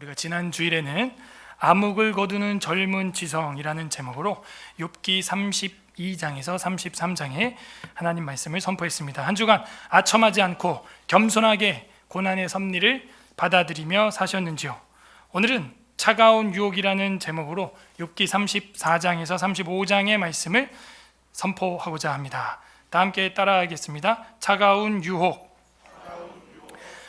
우리가 지난 주일에는 암흑을 거두는 젊은 지성이라는 제목으로 욥기 32장에서 33장에 하나님 말씀을 선포했습니다. 한 주간 아첨하지 않고 겸손하게 고난의 섭리를 받아들이며 사셨는지요? 오늘은 차가운 유혹이라는 제목으로 욥기 34장에서 35장의 말씀을 선포하고자 합니다. 다 함께 따라하겠습니다. 차가운 유혹.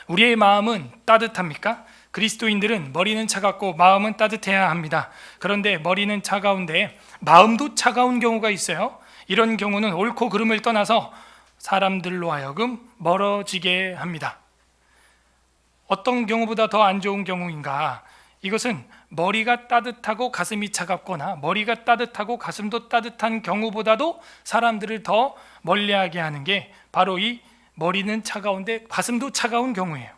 우리의 마음은 따뜻합니까? 그리스도인들은 머리는 차갑고 마음은 따뜻해야 합니다. 그런데 머리는 차가운데 마음도 차가운 경우가 있어요. 이런 경우는 옳고 그름을 떠나서 사람들로 하여금 멀어지게 합니다. 어떤 경우보다 더 안 좋은 경우인가? 이것은 머리가 따뜻하고 가슴이 차갑거나 머리가 따뜻하고 가슴도 따뜻한 경우보다도 사람들을 더 멀리하게 하는 게 바로 이 머리는 차가운데 가슴도 차가운 경우예요.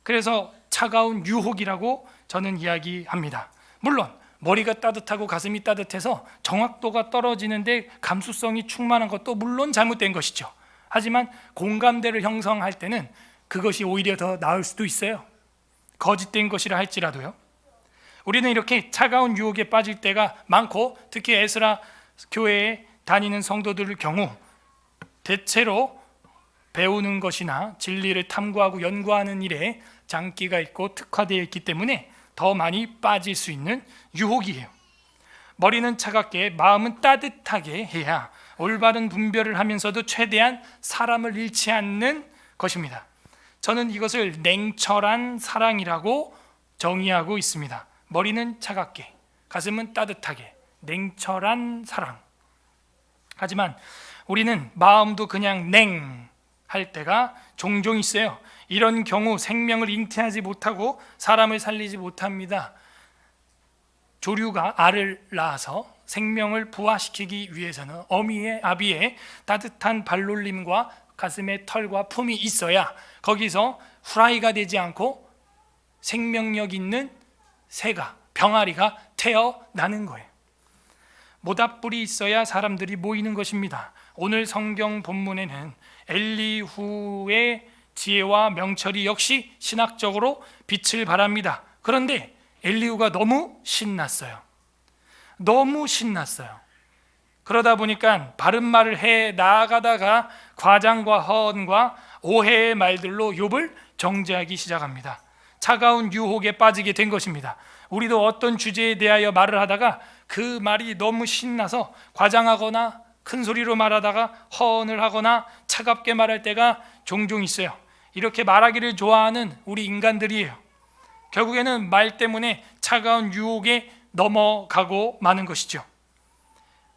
그래서 차가운 유혹이라고 저는 이야기합니다. 물론 머리가 따뜻하고 가슴이 따뜻해서 정확도가 떨어지는데 감수성이 충만한 것도 물론 잘못된 것이죠. 하지만 공감대를 형성할 때는 그것이 오히려 더 나을 수도 있어요. 거짓된 것이라 할지라도요. 우리는 이렇게 차가운 유혹에 빠질 때가 많고, 특히 에스라 교회에 다니는 성도들의 경우 대체로 배우는 것이나 진리를 탐구하고 연구하는 일에 장기가 있고 특화되어 있기 때문에 더 많이 빠질 수 있는 유혹이에요. 머리는 차갑게 마음은 따뜻하게 해야 올바른 분별을 하면서도 최대한 사람을 잃지 않는 것입니다. 저는 이것을 냉철한 사랑이라고 정의하고 있습니다. 머리는 차갑게, 가슴은 따뜻하게, 냉철한 사랑. 하지만 우리는 마음도 그냥 냉할 때가 종종 있어요. 이런 경우 생명을 잉태하지 못하고 사람을 살리지 못합니다. 조류가 알을 낳아서 생명을 부화시키기 위해서는 어미의 아비의 따뜻한 발놀림과 가슴의 털과 품이 있어야 거기서 후라이가 되지 않고 생명력 있는 새가, 병아리가 태어나는 거예요. 모닥불이 있어야 사람들이 모이는 것입니다. 오늘 성경 본문에는 엘리후의 지혜와 명철이 역시 신학적으로 빛을 발합니다. 그런데 엘리후가 너무 신났어요. 그러다 보니까 바른 말을 해 나아가다가 과장과 허언과 오해의 말들로 욥을 정죄하기 시작합니다. 차가운 유혹에 빠지게 된 것입니다. 우리도 어떤 주제에 대하여 말을 하다가 그 말이 너무 신나서 과장하거나 큰 소리로 말하다가 허언을 하거나 차갑게 말할 때가 종종 있어요. 이렇게 말하기를 좋아하는 우리 인간들이에요. 결국에는 말 때문에 차가운 유혹에 넘어가고 마는 것이죠.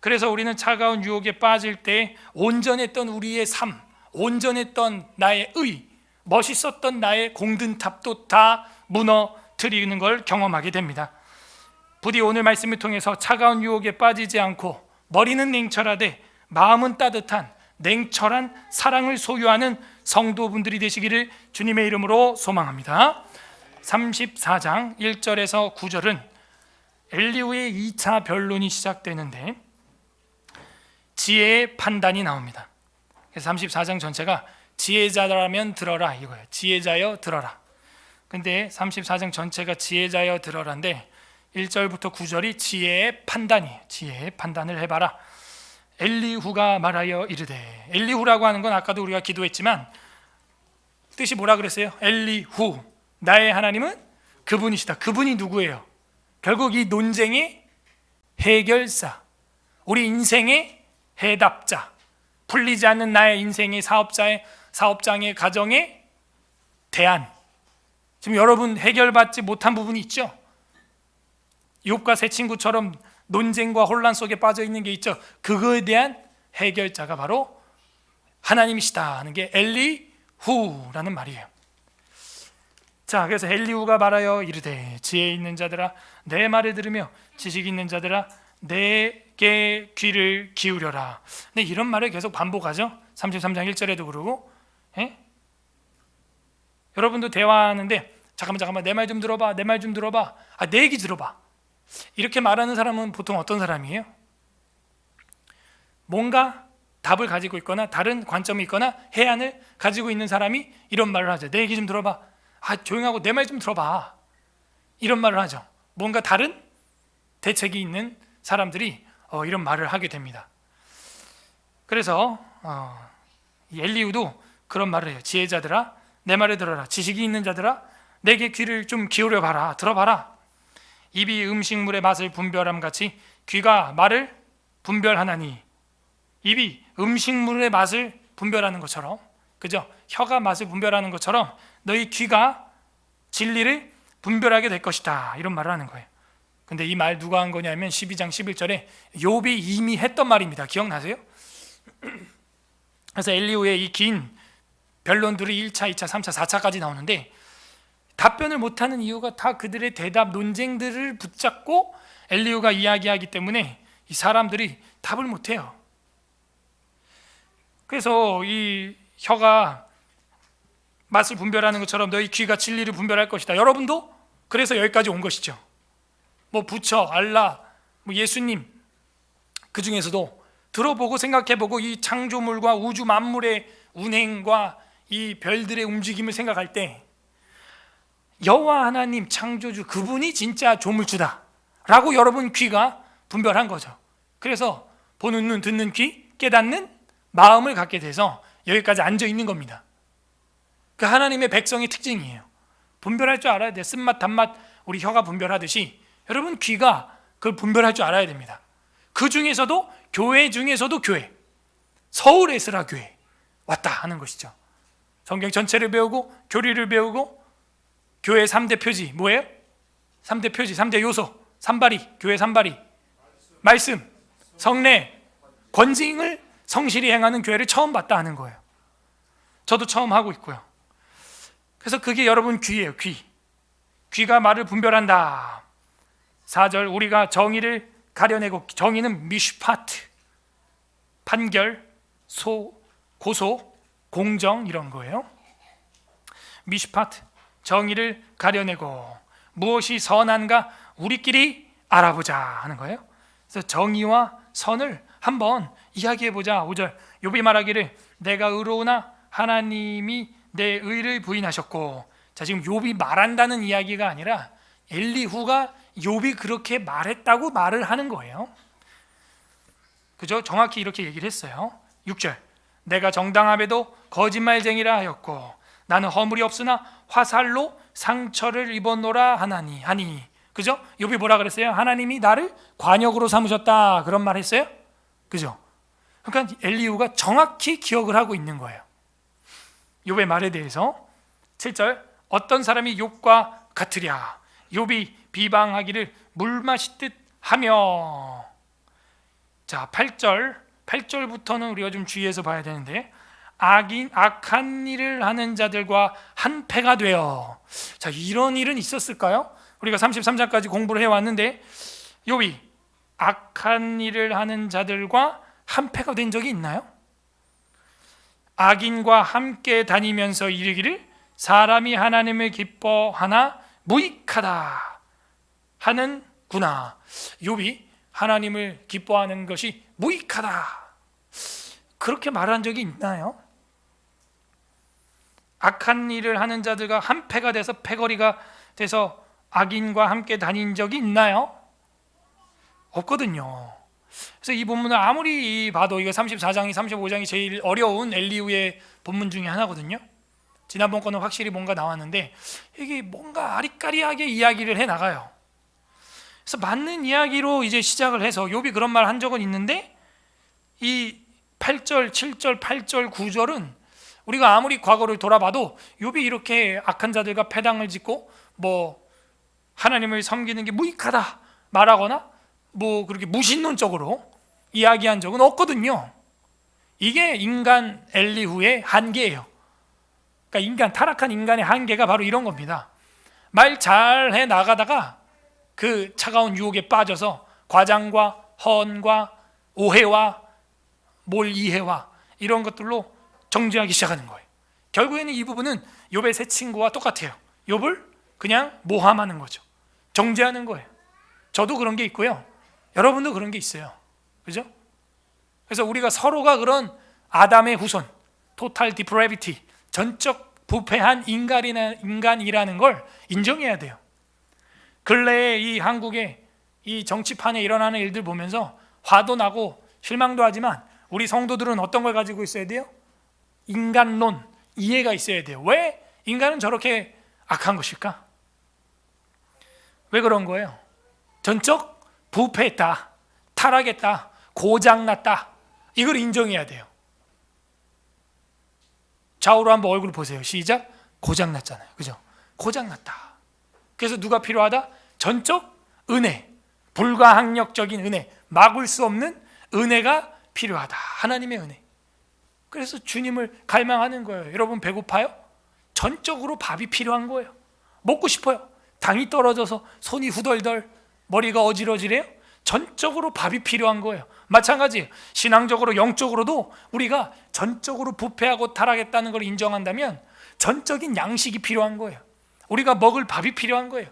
그래서 우리는 차가운 유혹에 빠질 때 온전했던 우리의 삶, 온전했던 나의 의, 멋있었던 나의 공든탑도 다 무너뜨리는 걸 경험하게 됩니다. 부디 오늘 말씀을 통해서 차가운 유혹에 빠지지 않고 머리는 냉철하되 마음은 따뜻한 냉철한 사랑을 소유하는 성도분들이 되시기를 주님의 이름으로 소망합니다. 34장 1절에서 9절은 엘리후의 2차 변론이 시작되는데 지혜의 판단이 나옵니다. 그래서 34장 전체가 지혜자라면 들어라 이거예요. 지혜자여 들어라. 근데 34장 전체가 지혜자여 들어라인데 1절부터 9절이 지혜의 판단이에요. 지혜의 판단을 해봐라. 엘리후가 말하여 이르되, 엘리후라고 하는 건 아까도 우리가 기도했지만 뜻이 뭐라 그랬어요? 엘리후, 나의 하나님은 그분이시다. 그분이 누구예요? 결국 이 논쟁의 해결사, 우리 인생의 해답자, 풀리지 않는 나의 인생의 사업장의 가정의 대안. 지금 여러분 해결받지 못한 부분이 있죠? 욥과 세 친구처럼 논쟁과 혼란 속에 빠져 있는 게 있죠. 그거에 대한 해결자가 바로 하나님이시다 하는 게 엘리후라는 말이에요. 자, 그래서 엘리후가 말하여 이르되, 지혜 있는 자들아 내 말을 들으며 지식 있는 자들아 내게 귀를 기울여라. 근데 이런 말을 계속 반복하죠. 33장 1절에도 그러고. 여러분도 대화하는데 잠깐만 내 말 좀 들어봐. 내 얘기 들어봐. 이렇게 말하는 사람은 보통 어떤 사람이에요? 뭔가 답을 가지고 있거나 다른 관점이 있거나 해안을 가지고 있는 사람이 이런 말을 하죠. 내 얘기 좀 들어봐. 조용하고 내 말 좀 들어봐. 이런 말을 하죠. 뭔가 다른 대책이 있는 사람들이 이런 말을 하게 됩니다. 그래서 이 엘리후도 그런 말을 해요. 지혜자들아 내 말을 들어라. 지식이 있는 자들아 내게 귀를 좀 기울여 봐라. 들어봐라. 입이 음식물의 맛을 분별함 같이 귀가 말을 분별하나니. 입이 음식물의 맛을 분별하는 것처럼, 그죠? 혀가 맛을 분별하는 것처럼 너희 귀가 진리를 분별하게 될 것이다. 이런 말을 하는 거예요. 근데 이 말 누가 한 거냐면 12장 11절에 욥이 이미 했던 말입니다. 기억나세요? 그래서 엘리후의 이 긴 변론들이 1차, 2차, 3차, 4차까지 나오는데 답변을 못하는 이유가 다 그들의 대답, 논쟁들을 붙잡고 엘리후가 이야기하기 때문에 이 사람들이 답을 못해요. 그래서 이 혀가 맛을 분별하는 것처럼 너희 귀가 진리를 분별할 것이다. 여러분도 그래서 여기까지 온 것이죠. 뭐 부처, 알라, 뭐 예수님, 그 중에서도 들어보고 생각해보고 이 창조물과 우주 만물의 운행과 이 별들의 움직임을 생각할 때 여호와 하나님 창조주 그분이 진짜 조물주다 라고 여러분 귀가 분별한 거죠. 그래서 보는 눈, 듣는 귀, 깨닫는 마음을 갖게 돼서 여기까지 앉아 있는 겁니다. 그 하나님의 백성의 특징이에요. 분별할 줄 알아야 돼요. 쓴맛, 단맛 우리 혀가 분별하듯이 여러분 귀가 그걸 분별할 줄 알아야 됩니다. 그 중에서도 교회 중에서도 교회, 서울 에스라 교회 왔다 하는 것이죠. 성경 전체를 배우고 교리를 배우고 교회 3대 표지 뭐예요? 3대 표지, 3대 요소, 산발이, 교회 산발이 말씀, 성례, 권징을 성실히 행하는 교회를 처음 봤다 하는 거예요. 저도 처음 하고 있고요. 그래서 그게 여러분 귀예요. 귀가 말을 분별한다. 4절 우리가 정의를 가려내고, 정의는 미슈파트, 판결, 고소, 공정 이런 거예요. 미슈파트, 정의를 가려내고 무엇이 선한가 우리끼리 알아보자 하는 거예요. 그래서 정의와 선을 한번 이야기해보자. 5절 욥이 말하기를 내가 의로우나 하나님이 내 의를 부인하셨고. 자, 지금 욥이 말한다는 이야기가 아니라 엘리후가 욥이 그렇게 말했다고 말을 하는 거예요. 그죠? 정확히 이렇게 얘기를 했어요. 6절 내가 정당함에도 거짓말쟁이라 하였고 나는 허물이 없으나 화살로 상처를 입었노라 하니. 그죠? 욥이 뭐라 그랬어요? 하나님이 나를 관역으로 삼으셨다 그런 말 했어요? 그죠? 그러니까 엘리후가 정확히 기억을 하고 있는 거예요. 욥의 말에 대해서. 7절 어떤 사람이 욥과 같으랴 욥이 비방하기를 물 마시듯 하며. 자, 8절부터는 우리가 좀 주의해서 봐야 되는데 악한 일을 하는 자들과 한패가 되어. 자, 이런 일은 있었을까요? 우리가 33장까지 공부를 해왔는데 욥이 악한 일을 하는 자들과 한패가 된 적이 있나요? 악인과 함께 다니면서 이르기를 사람이 하나님을 기뻐하나 무익하다 하는구나. 욥이 하나님을 기뻐하는 것이 무익하다 그렇게 말한 적이 있나요? 악한 일을 하는 자들과 한패가 돼서 패거리가 돼서 악인과 함께 다닌 적이 있나요? 없거든요. 그래서 이 본문을 아무리 봐도 이거 34장이 35장이 제일 어려운 엘리후의 본문 중에 하나거든요. 지난번 거는 확실히 뭔가 나왔는데 이게 뭔가 아리까리하게 이야기를 해나가요. 그래서 맞는 이야기로 이제 시작을 해서 욥이 그런 말 한 적은 있는데 이 8절, 7절, 8절, 9절은 우리가 아무리 과거를 돌아봐도 욥이 이렇게 악한 자들과 패당을 짓고 뭐 하나님을 섬기는 게 무익하다 말하거나 뭐 그렇게 무신론적으로 이야기한 적은 없거든요. 이게 인간 엘리후의 한계예요. 그러니까 타락한 인간의 한계가 바로 이런 겁니다. 말 잘해 나가다가 그 차가운 유혹에 빠져서 과장과 허언과 오해와 몰이해와 이런 것들로 정죄하기 시작하는 거예요. 결국에는 이 부분은 욥의 새 친구와 똑같아요. 욥을 그냥 모함하는 거죠. 정죄하는 거예요. 저도 그런 게 있고요. 여러분도 그런 게 있어요. 그죠? 그래서 우리가 서로가 그런 아담의 후손, 토탈 디프레비티, 전적 부패한 인간이라는 걸 인정해야 돼요. 근래에 이 한국의 이 정치판에 일어나는 일들 보면서 화도 나고 실망도 하지만 우리 성도들은 어떤 걸 가지고 있어야 돼요? 인간론, 이해가 있어야 돼요. 왜 인간은 저렇게 악한 것일까? 왜 그런 거예요? 전적 부패했다, 타락했다, 고장났다, 이걸 인정해야 돼요. 좌우로 한번 얼굴 보세요. 시작. 고장났잖아요. 그죠? 고장났다. 그래서 누가 필요하다? 전적 은혜, 불가항력적인 은혜, 막을 수 없는 은혜가 필요하다. 하나님의 은혜. 그래서 주님을 갈망하는 거예요. 여러분 배고파요? 전적으로 밥이 필요한 거예요. 먹고 싶어요. 당이 떨어져서 손이 후덜덜, 머리가 어지러지래요? 전적으로 밥이 필요한 거예요. 마찬가지예요. 신앙적으로 영적으로도 우리가 전적으로 부패하고 타락했다는 걸 인정한다면 전적인 양식이 필요한 거예요. 우리가 먹을 밥이 필요한 거예요.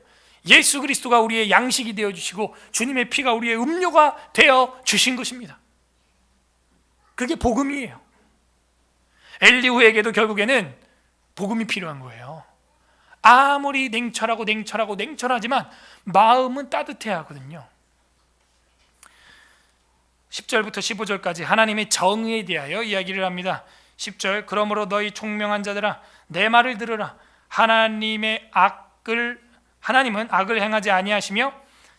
예수 그리스도가 우리의 양식이 되어주시고 주님의 피가 우리의 음료가 되어 주신 것입니다. 그게 복음이에요. 엘리후에게도 결국에는 복음이 필요한 거예요. 아무리 냉철하지만 마음은 따뜻해야 하거든요. 10절부터 15절까지 하나님의 정의에 대하여 이야기를 합니다. 10절, 그러므로 너희 총명한 자들아 내 말을 들으라. 하나님은 악을 행하지 아니하시며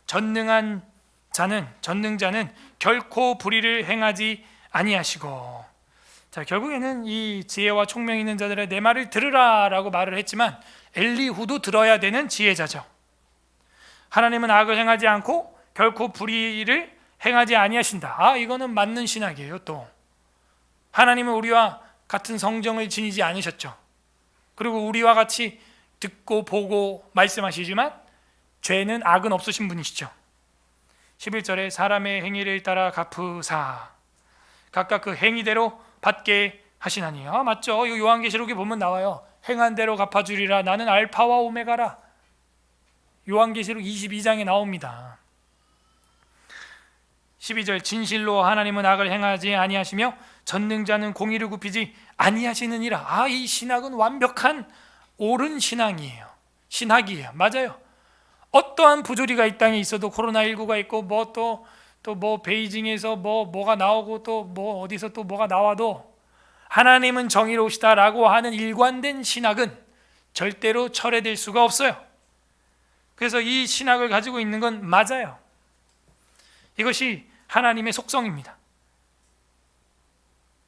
전능자는 결코 불의를 행하지 아니하시고. 자, 결국에는 이 지혜와 총명 있는 자들의 내 말을 들으라라고 말을 했지만 엘리후도 들어야 되는 지혜자죠. 하나님은 악을 행하지 않고 결코 불의를 행하지 아니하신다. 이거는 맞는 신학이에요. 또 하나님은 우리와 같은 성정을 지니지 않으셨죠. 그리고 우리와 같이 듣고 보고 말씀하시지만 죄는 악은 없으신 분이시죠. 11절에 사람의 행위를 따라 갚으사 각각 그 행위대로 받게 하시나니. 맞죠? 이 요한계시록에 보면 나와요. 행한 대로 갚아주리라. 나는 알파와 오메가라. 요한계시록 22장에 나옵니다. 12절, 진실로 하나님은 악을 행하지 아니하시며 전능자는 공의를 굽히지 아니하시느니라. 이 신학은 완벽한 옳은 신앙이에요. 신학이에요. 맞아요. 어떠한 부조리가 이 땅에 있어도, 코로나19가 있고 또 베이징에서 뭐가 나오고 또 어디서 또 뭐가 나와도 하나님은 정의로우시다라고 하는 일관된 신학은 절대로 철회될 수가 없어요. 그래서 이 신학을 가지고 있는 건 맞아요. 이것이 하나님의 속성입니다.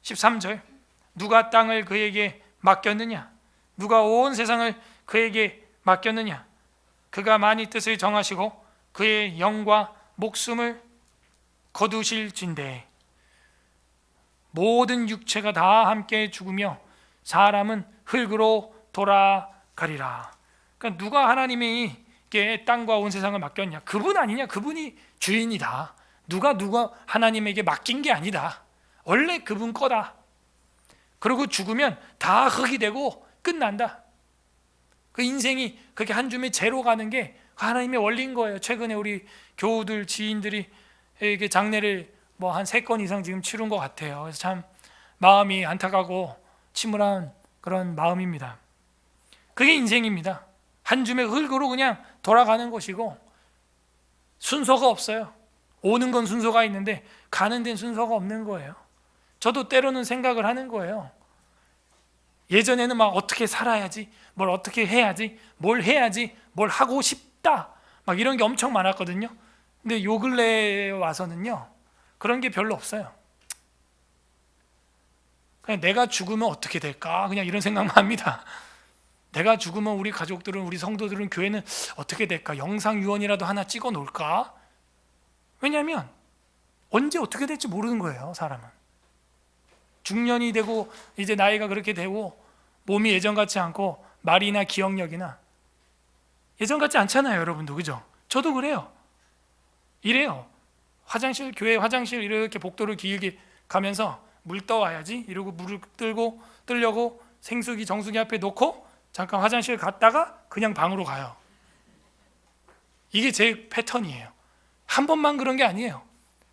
13절, 누가 땅을 그에게 맡겼느냐? 누가 온 세상을 그에게 맡겼느냐? 그가 만일 뜻을 정하시고 그의 영과 목숨을 거두실진대. 모든 육체가 다 함께 죽으며 사람은 흙으로 돌아가리라. 그러니까 누가 하나님에게 땅과 온 세상을 맡겼냐? 그분 아니냐? 그분이 주인이다. 누가 하나님에게 맡긴 게 아니다. 원래 그분 거다. 그리고 죽으면 다 흙이 되고 끝난다. 그 인생이 그렇게 한 줌의 재로 가는 게 하나님의 원리인 거예요. 최근에 우리 교우들, 지인들이 이렇게 장례를 한 3건 이상 지금 치른 것 같아요. 그래서 참 마음이 안타깝고 침울한 그런 마음입니다. 그게 인생입니다. 한 줌의 흙으로 그냥 돌아가는 것이고 순서가 없어요. 오는 건 순서가 있는데 가는 데는 순서가 없는 거예요. 저도 때로는 생각을 하는 거예요. 예전에는 막 어떻게 살아야지, 뭘 어떻게 해야지, 뭘 해야지, 뭘 하고 싶다, 막 이런 게 엄청 많았거든요. 근데 요 근래에 와서는요, 그런 게 별로 없어요. 그냥 내가 죽으면 어떻게 될까? 그냥 이런 생각만 합니다. 내가 죽으면 우리 가족들은, 우리 성도들은, 교회는 어떻게 될까? 영상 유언이라도 하나 찍어 놓을까? 왜냐하면 언제 어떻게 될지 모르는 거예요. 사람은 중년이 되고 이제 나이가 그렇게 되고 몸이 예전 같지 않고 말이나 기억력이나 예전 같지 않잖아요. 여러분도 그죠? 저도 그래요. 이래요. 교회 화장실 이렇게 복도를 길게 가면서 물 떠와야지 이러고 물을 뜨려고 생수기 정수기 앞에 놓고 잠깐 화장실 갔다가 그냥 방으로 가요. 이게 제 패턴이에요. 한 번만 그런 게 아니에요.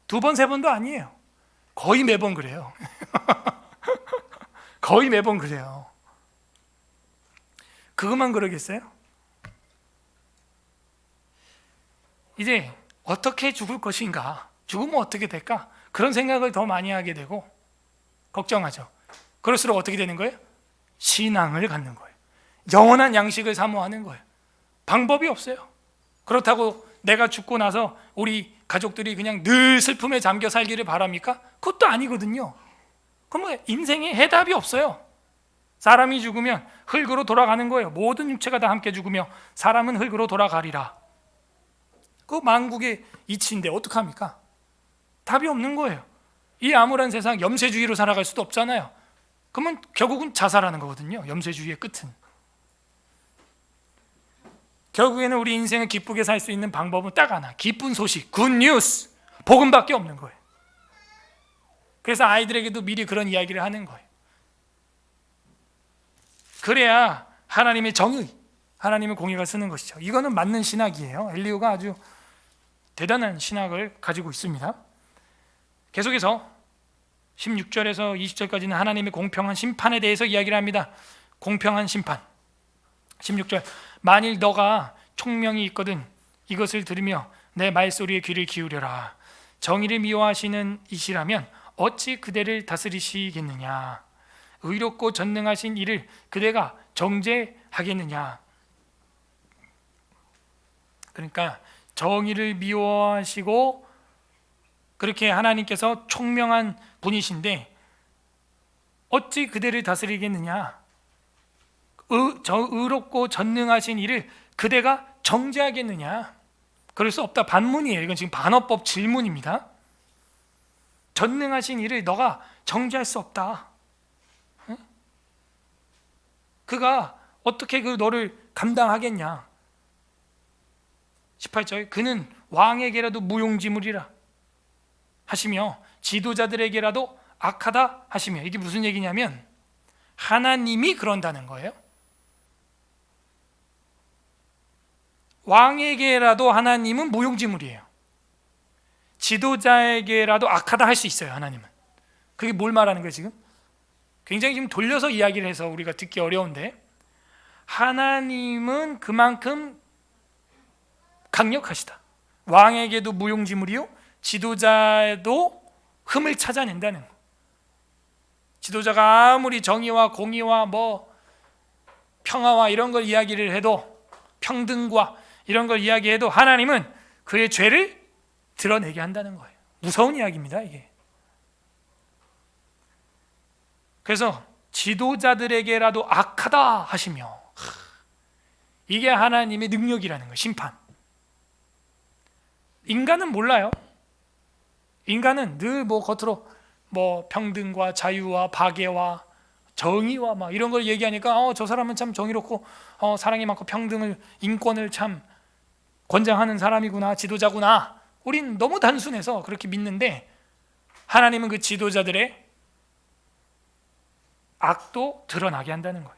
2번, 3번도 아니에요. 거의 매번 그래요. 거의 매번 그래요. 그것만 그러겠어요? 이제 어떻게 죽을 것인가, 죽으면 어떻게 될까, 그런 생각을 더 많이 하게 되고 걱정하죠. 그럴수록 어떻게 되는 거예요? 신앙을 갖는 거예요. 영원한 양식을 사모하는 거예요. 방법이 없어요. 그렇다고 내가 죽고 나서 우리 가족들이 그냥 늘 슬픔에 잠겨 살기를 바랍니까? 그것도 아니거든요. 그럼 인생에 해답이 없어요. 사람이 죽으면 흙으로 돌아가는 거예요. 모든 육체가 다 함께 죽으며 사람은 흙으로 돌아가리라. 그 만국의 이치인데 어떡합니까? 답이 없는 거예요. 이 암울한 세상 염세주의로 살아갈 수도 없잖아요. 그러면 결국은 자살하는 거거든요. 염세주의의 끝은. 결국에는 우리 인생을 기쁘게 살 수 있는 방법은 딱 하나, 기쁜 소식, 굿뉴스, 복음밖에 없는 거예요. 그래서 아이들에게도 미리 그런 이야기를 하는 거예요. 그래야 하나님의 정의, 하나님의 공의가 쓰는 것이죠. 이거는 맞는 신학이에요. 엘리후가 아주 대단한 신학을 가지고 있습니다. 계속해서 16절에서 20절까지는 하나님의 공평한 심판에 대해서 이야기를 합니다. 공평한 심판. 16절, 만일 너가 총명이 있거든 이것을 들으며 내 말소리에 귀를 기울여라. 정의를 미워하시는 이시라면 어찌 그대를 다스리시겠느냐. 의롭고 전능하신 이를 그대가 정죄하겠느냐. 그러니까 정의를 미워하시고 그렇게 하나님께서 총명한 분이신데 어찌 그대를 다스리겠느냐. 의롭고 전능하신 이를 그대가 정죄하겠느냐. 그럴 수 없다. 반문이에요. 이건 지금 반어법 질문입니다. 전능하신 이를 너가 정죄할 수 없다. 응? 그가 어떻게 그 너를 감당하겠냐. 18절, 그는 왕에게라도 무용지물이라 하시며 지도자들에게라도 악하다 하시며. 이게 무슨 얘기냐면 하나님이 그런다는 거예요. 왕에게라도 하나님은 무용지물이에요. 지도자에게라도 악하다 할 수 있어요. 하나님은. 그게 뭘 말하는 거예요 지금? 굉장히 지금 돌려서 이야기를 해서 우리가 듣기 어려운데, 하나님은 그만큼 강력하시다. 왕에게도 무용지물이요 지도자도 흠을 찾아낸다는 거. 지도자가 아무리 정의와 공의와 평화와 이런 걸 이야기를 해도, 평등과 이런 걸 이야기해도 하나님은 그의 죄를 드러내게 한다는 거예요. 무서운 이야기입니다 이게. 그래서 지도자들에게라도 악하다 하시며, 이게 하나님의 능력이라는 거예요. 심판. 인간은 몰라요. 인간은 늘 겉으로 평등과 자유와 박애와 정의와 이런 걸 얘기하니까 저 사람은 참 정의롭고 사랑이 많고 평등을, 인권을 참 권장하는 사람이구나, 지도자구나. 우린 너무 단순해서 그렇게 믿는데, 하나님은 그 지도자들의 악도 드러나게 한다는 거예요.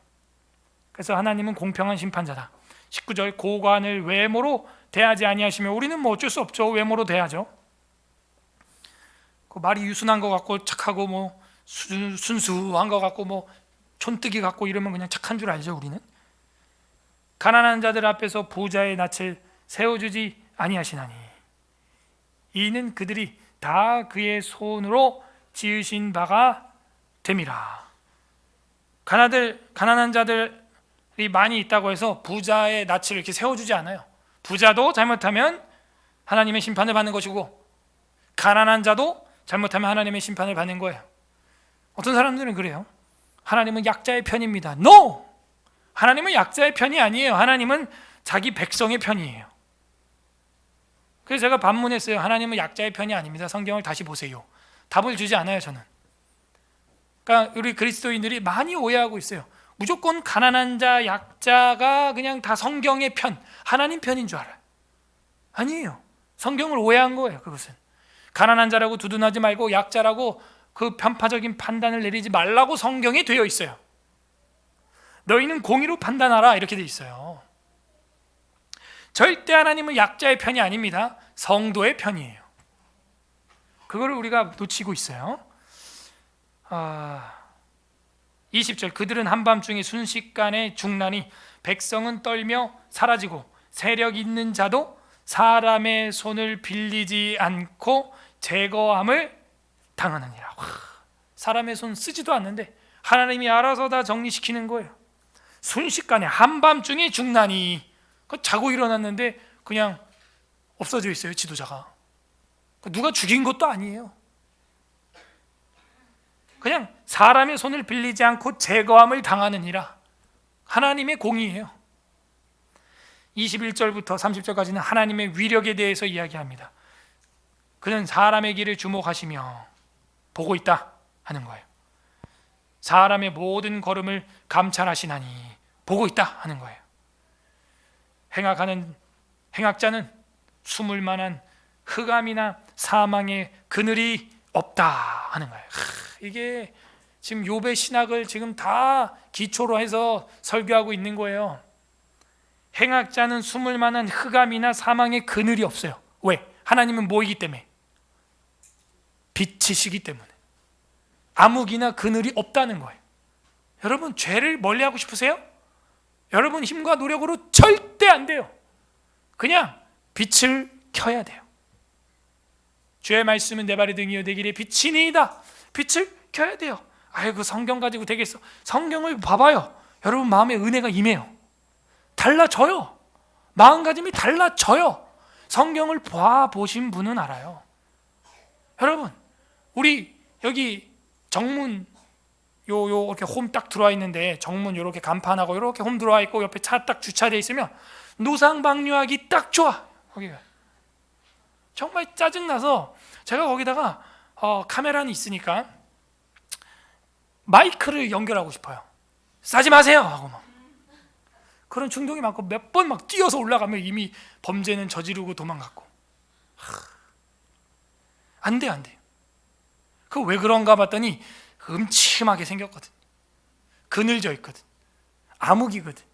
그래서 하나님은 공평한 심판자다. 19절, 고관을 외모로 대하지 아니하시며. 우리는 어쩔 수 없죠. 외모로 대하죠. 그 말이 유순한 것 같고 착하고 순수한 것 같고 촌뜨기 같고 이러면 그냥 착한 줄 알죠. 우리는. 가난한 자들 앞에서 부자의 낯을 세워주지 아니하시나니 이는 그들이 다 그의 손으로 지으신 바가 됨이라. 가난한 자들이 많이 있다고 해서 부자의 낯을 이렇게 세워주지 않아요. 부자도 잘못하면 하나님의 심판을 받는 것이고, 가난한 자도 잘못하면 하나님의 심판을 받는 거예요. 어떤 사람들은 그래요. 하나님은 약자의 편입니다. No! 하나님은 약자의 편이 아니에요. 하나님은 자기 백성의 편이에요. 그래서 제가 반문했어요. 하나님은 약자의 편이 아닙니다. 성경을 다시 보세요. 답을 주지 않아요 저는. 그러니까 우리 그리스도인들이 많이 오해하고 있어요. 무조건 가난한 자, 약자가 그냥 다 성경의 편, 하나님 편인 줄 알아요. 아니에요. 성경을 오해한 거예요. 그것은 가난한 자라고 두둔하지 말고 약자라고 그 편파적인 판단을 내리지 말라고 성경에 되어 있어요. 너희는 공의로 판단하라 이렇게 되어 있어요. 절대 하나님은 약자의 편이 아닙니다. 성도의 편이에요. 그거를 우리가 놓치고 있어요. 20절, 그들은 한밤중에 순식간에 죽나니 백성은 떨며 사라지고 세력 있는 자도 사람의 손을 빌리지 않고 제거함을 당하느니라. 사람의 손 쓰지도 않는데 하나님이 알아서 다 정리시키는 거예요. 순식간에 한밤중에 죽나니, 자고 일어났는데 그냥 없어져 있어요, 지도자가. 누가 죽인 것도 아니에요. 그냥 사람의 손을 빌리지 않고 제거함을 당하느니라. 하나님의 공의예요. 21절부터 30절까지는 하나님의 위력에 대해서 이야기합니다. 그는 사람의 길을 주목하시며 보고 있다 하는 거예요. 사람의 모든 걸음을 감찰하시나니 보고 있다 하는 거예요. 행악자는 숨을 만한 흑암이나 사망의 그늘이 없다 하는 거예요. 이게 지금 욥의 신학을 지금 다 기초로 해서 설교하고 있는 거예요. 행악자는 숨을 만한 흑암이나 사망의 그늘이 없어요. 왜? 하나님은 뭐이기 때문에? 빛이시기 때문에. 암흑이나 그늘이 없다는 거예요. 여러분, 죄를 멀리하고 싶으세요? 여러분 힘과 노력으로 절대 안 돼요. 그냥 빛을 켜야 돼요. 주의 말씀은 내 발의 등이요 내 길의 빛이니이다. 빛을 켜야 돼요. 아이고, 성경 가지고 되겠어. 성경을 봐봐요. 여러분 마음에 은혜가 임해요. 달라져요. 마음가짐이 달라져요. 성경을 보신 분은 알아요. 여러분, 우리 여기 정문 이렇게 홈 딱 들어와 있는데, 정문 이렇게 간판하고 이렇게 홈 들어와 있고 옆에 차 딱 주차되어 있으면 노상방뇨하기 딱 좋아. 거기가 정말 짜증나서 제가 거기다가 카메라는 있으니까 마이크를 연결하고 싶어요. 싸지 마세요 하고 막 그런 충동이 많고, 몇 번 막 뛰어서 올라가면 이미 범죄는 저지르고 도망갔고. 안 돼요. 그 왜 그런가 봤더니 음침하게 생겼거든. 그늘져 있거든. 암흑이거든.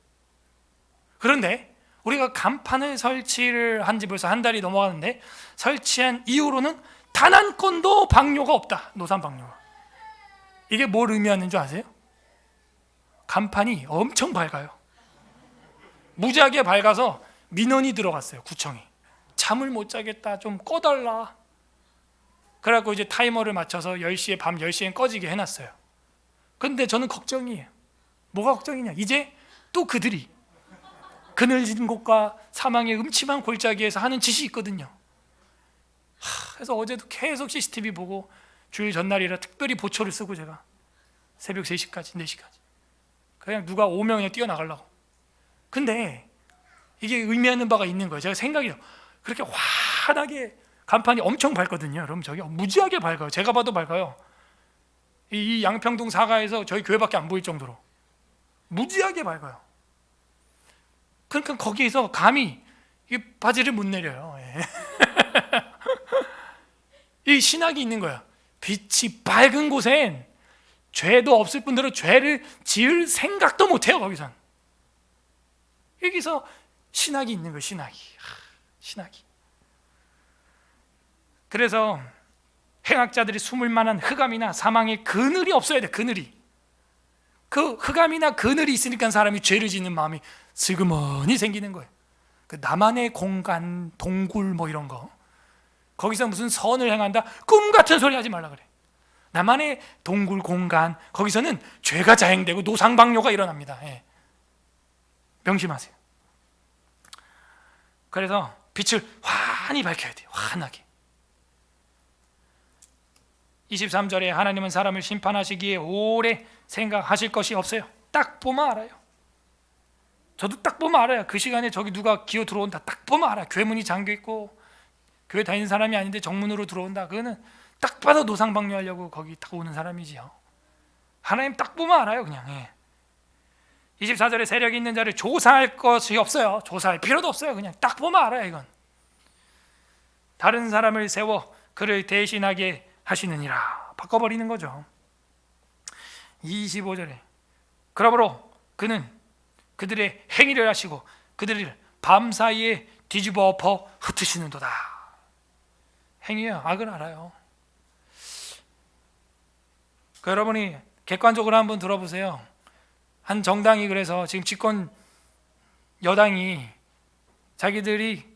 그런데 우리가 간판을 설치를 한 지 벌써 한 달이 넘어가는데, 설치한 이후로는 단 한 건도 방뇨가 없다. 노상방뇨가. 이게 뭘 의미하는 줄 아세요? 간판이 엄청 밝아요. 무지하게 밝아서 민원이 들어갔어요, 구청에. 잠을 못 자겠다, 좀 꺼달라. 그래갖고 이제 타이머를 맞춰서 10시에, 밤 10시엔 꺼지게 해놨어요. 근데 저는 걱정이에요. 뭐가 걱정이냐? 이제 또 그들이 그늘진 곳과 사망의 음침한 골짜기에서 하는 짓이 있거든요. 그래서 어제도 계속 CCTV 보고, 주일 전날이라 특별히 보초를 쓰고 제가 새벽 3시까지 4시까지 그냥 누가 오면 그냥 뛰어나가려고. 근데 이게 의미하는 바가 있는 거예요. 제가 생각이 그렇게 환하게 간판이 엄청 밝거든요. 여러분, 저기 무지하게 밝아요. 제가 봐도 밝아요. 이 양평동 사가에서 저희 교회밖에 안 보일 정도로 무지하게 밝아요. 그러니까 거기에서 감히 이 바지를 못 내려요. 이 신학이 있는 거야. 빛이 밝은 곳엔 죄도 없을 뿐더러 죄를 지을 생각도 못해요. 거기선. 여기서 신학이 있는 거예요. 신학이. 그래서 행악자들이 숨을 만한 흑암이나 사망의 그늘이 없어야 돼. 그늘이. 그 흑암이나 그늘이 있으니까 사람이 죄를 짓는 마음이 슬그머니 생기는 거예요. 그 나만의 공간, 동굴 뭐 이런 거, 거기서 무슨 선을 행한다, 꿈 같은 소리 하지 말라 그래. 나만의 동굴 공간, 거기서는 죄가 자행되고 노상방뇨가 일어납니다. 명심하세요. 그래서 빛을 환히 밝혀야 돼요. 환하게. 23절에 하나님은 사람을 심판하시기에 오래 생각하실 것이 없어요. 딱 보면 알아요. 저도 딱 보면 알아요. 그 시간에 저기 누가 기어 들어온다, 딱 보면 알아요. 교회문이 잠겨있고 교회 다니는 사람이 아닌데 정문으로 들어온다, 그거는 딱 봐도 노상방뇨하려고 거기 딱 오는 사람이지요. 하나님 딱 보면 알아요. 그냥. 24절에 세력이 있는 자를 조사할 것이 없어요. 조사할 필요도 없어요. 그냥 딱 보면 알아요. 이건 다른 사람을 세워 그를 대신하게 하시느니라. 바꿔버리는 거죠. 25절에 그러므로 그는 그들의 행위를 하시고 그들을 밤사이에 뒤집어 엎어 흩으시는도다. 행위야, 악을 알아요. 여러분이 객관적으로 한번 들어보세요. 한 정당이 그래서 지금 집권 여당이 자기들이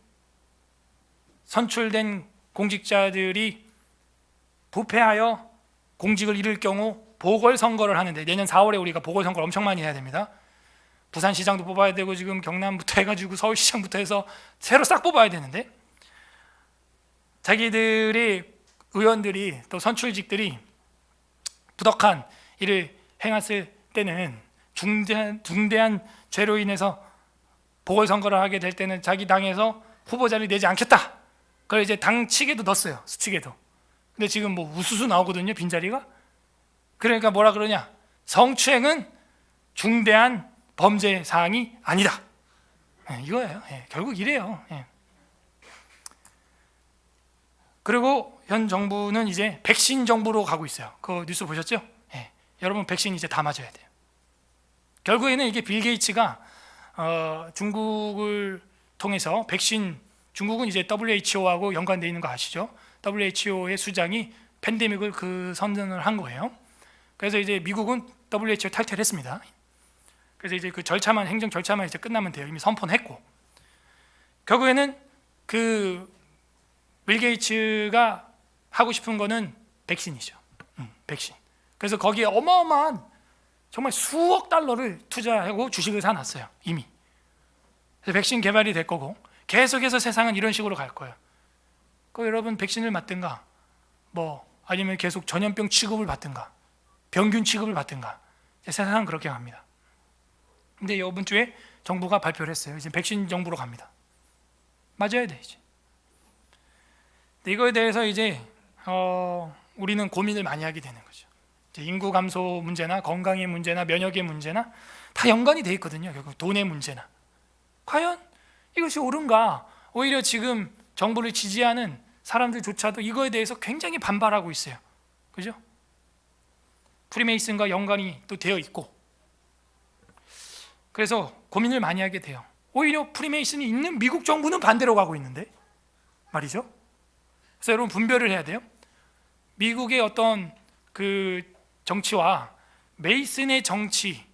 선출된 공직자들이 부패하여 공직을 잃을 경우 보궐선거를 하는데, 내년 4월에 우리가 보궐선거를 엄청 많이 해야 됩니다. 부산시장도 뽑아야 되고 지금 경남부터 해가지고 서울시장부터 해서 새로 싹 뽑아야 되는데, 자기들의 의원들이 또 선출직들이 부덕한 일을 행했을 때는, 중대한 죄로 인해서 보궐선거를 하게 될 때는 자기 당에서 후보자를 내지 않겠다. 그걸 이제 당 측에도 넣었어요. 수측에도. 근데 지금 뭐 우수수 나오거든요, 빈자리가. 그러니까 뭐라 그러냐, 성추행은 중대한 범죄 사항이 아니다. 이거예요. 결국 이래요. 그리고 현 정부는 이제 백신 정부로 가고 있어요. 그 뉴스 보셨죠? 여러분, 백신 이제 다 맞아야 돼요. 결국에는 이게 빌 게이츠가 중국을 통해서 백신, 중국은 이제 WHO하고 연관되어 있는 거 아시죠? WHO의 수장이 팬데믹을 선언을 한 거예요. 그래서 이제 미국은 WHO 탈퇴를 했습니다. 그래서 이제 그 절차만, 행정 절차만 이제 끝나면 돼요. 이미 선포는 했고. 결국에는 빌 게이츠가 하고 싶은 거는 백신이죠. 백신. 그래서 거기에 어마어마한 정말 수억 달러를 투자하고 주식을 사놨어요, 이미. 그래서 백신 개발이 될 거고, 계속해서 세상은 이런 식으로 갈 거예요. 여러분, 백신을 맞든가, 아니면 계속 전염병 취급을 받든가, 병균 취급을 받든가, 세상은 그렇게 갑니다. 근데 이번 주에 정부가 발표를 했어요. 이제 백신 정부로 갑니다. 맞아야 돼, 이제. 이거에 대해서 이제 우리는 고민을 많이 하게 되는 거죠. 인구 감소 문제나 건강의 문제나 면역의 문제나 다 연관이 돼 있거든요. 결국 돈의 문제나. 과연 이것이 옳은가? 오히려 지금 정부를 지지하는 사람들조차도 이거에 대해서 굉장히 반발하고 있어요. 그죠? 프리메이슨과 연관이 또 되어 있고, 그래서 고민을 많이 하게 돼요. 오히려 프리메이슨이 있는 미국 정부는 반대로 가고 있는데 말이죠. 그래서 여러분, 분별을 해야 돼요. 미국의 어떤 정치와 메이슨의 정치,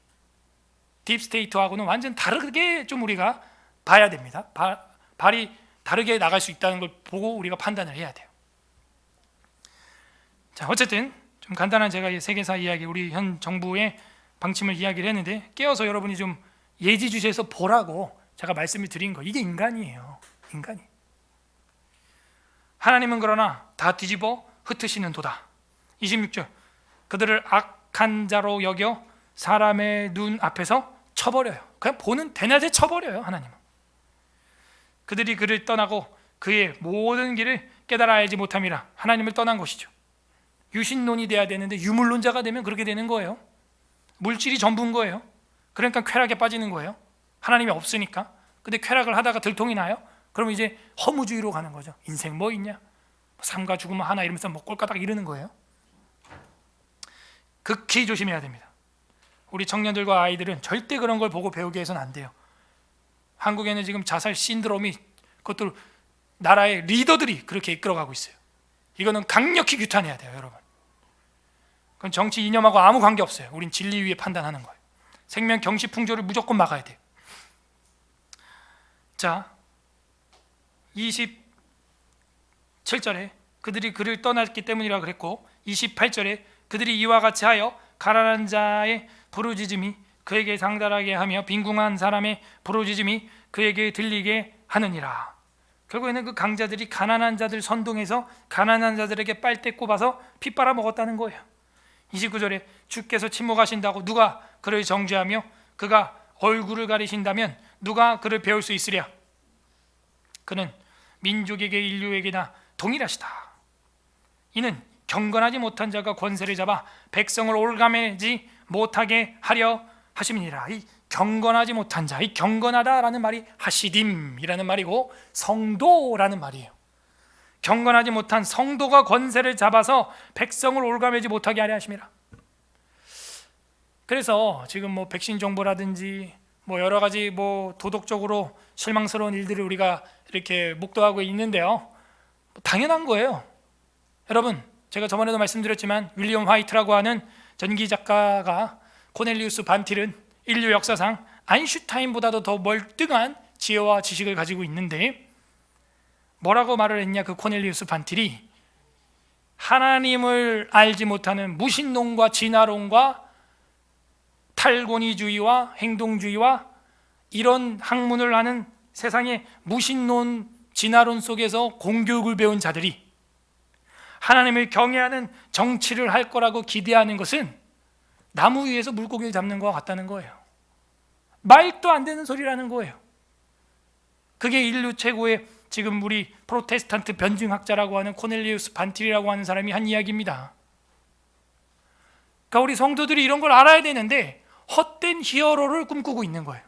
딥스테이트하고는 완전 다르게 좀 우리가 봐야 됩니다. 발이 다르게 나갈 수 있다는 걸 보고 우리가 판단을 해야 돼요. 자, 어쨌든 좀 간단한 제가 이 세계사 이야기, 우리 현 정부의 방침을 이야기를 했는데, 깨어서 여러분이 좀 예지주시해서 보라고 제가 말씀을 드린 거, 이게 인간이에요. 인간이. 하나님은 그러나 다 뒤집어 흩으시는 도다. 26절, 그들을 악한 자로 여겨 사람의 눈 앞에서 쳐버려요. 그냥 보는 대낮에 쳐버려요, 하나님은. 그들이 그를 떠나고 그의 모든 길을 깨달아 알지 못함이라. 하나님을 떠난 것이죠. 유신론이 돼야 되는데 유물론자가 되면 그렇게 되는 거예요. 물질이 전부인 거예요. 그러니까 쾌락에 빠지는 거예요. 하나님이 없으니까. 근데 쾌락을 하다가 들통이 나요? 그럼 이제 허무주의로 가는 거죠. 인생 뭐 있냐? 삶과 죽음은 하나, 이러면서 꼴까닥 이러는 거예요. 극히 조심해야 됩니다. 우리 청년들과 아이들은 절대 그런 걸 보고 배우게 해서는 안 돼요. 한국에는 지금 자살 신드롬이, 그것도 나라의 리더들이 그렇게 이끌어가고 있어요. 이거는 강력히 규탄해야 돼요, 여러분. 그건 정치 이념하고 아무 관계 없어요. 우린 진리 위에 판단하는 거예요. 생명 경시 풍조를 무조건 막아야 돼요. 자, 27절에 그들이 그를 떠났기 때문이라 그랬고, 28절에 그들이 이와 같이 하여 가난한 자의 부르짖음이 그에게 상달하게 하며 빈궁한 사람의 부르짖음이 그에게 들리게 하느니라. 결국에는 그 강자들이 가난한 자들 선동해서 가난한 자들에게 빨대 꼽아서 피 빨아먹었다는 거예요. 29절에 주께서 침묵하신다고 누가 그를 정죄하며 그가 얼굴을 가리신다면 누가 그를 배울 수 있으랴. 그는 민족에게 인류에게나 동일하시다. 이는 경건하지 못한 자가 권세를 잡아 백성을 올가매지 못하게 하려 하심이니라. 이 경건하지 못한 자, 이 경건하다라는 말이 하시딤이라는 말이고 성도라는 말이에요. 경건하지 못한 성도가 권세를 잡아서 백성을 올가매지 못하게 하려 하심이라. 그래서 지금 백신 정보라든지 여러 가지 도덕적으로 실망스러운 일들을 우리가 이렇게 목도하고 있는데요, 당연한 거예요. 여러분, 제가 저번에도 말씀드렸지만 윌리엄 화이트라고 하는 전기 작가가 코넬리우스 반틸은 인류 역사상 아인슈타인보다도 더 멀뚱한 지혜와 지식을 가지고 있는데, 뭐라고 말을 했냐? 그 코넬리우스 반틸이 하나님을 알지 못하는 무신론과 진화론과 탈권위주의와 행동주의와 이런 학문을 하는 세상의 무신론, 진화론 속에서 공교육을 배운 자들이 하나님을 경외하는 정치를 할 거라고 기대하는 것은 나무 위에서 물고기를 잡는 것과 같다는 거예요. 말도 안 되는 소리라는 거예요. 그게 인류 최고의 지금 우리 프로테스탄트 변증학자라고 하는 코넬리우스 반틸이라고 하는 사람이 한 이야기입니다. 그러니까 우리 성도들이 이런 걸 알아야 되는데 헛된 히어로를 꿈꾸고 있는 거예요.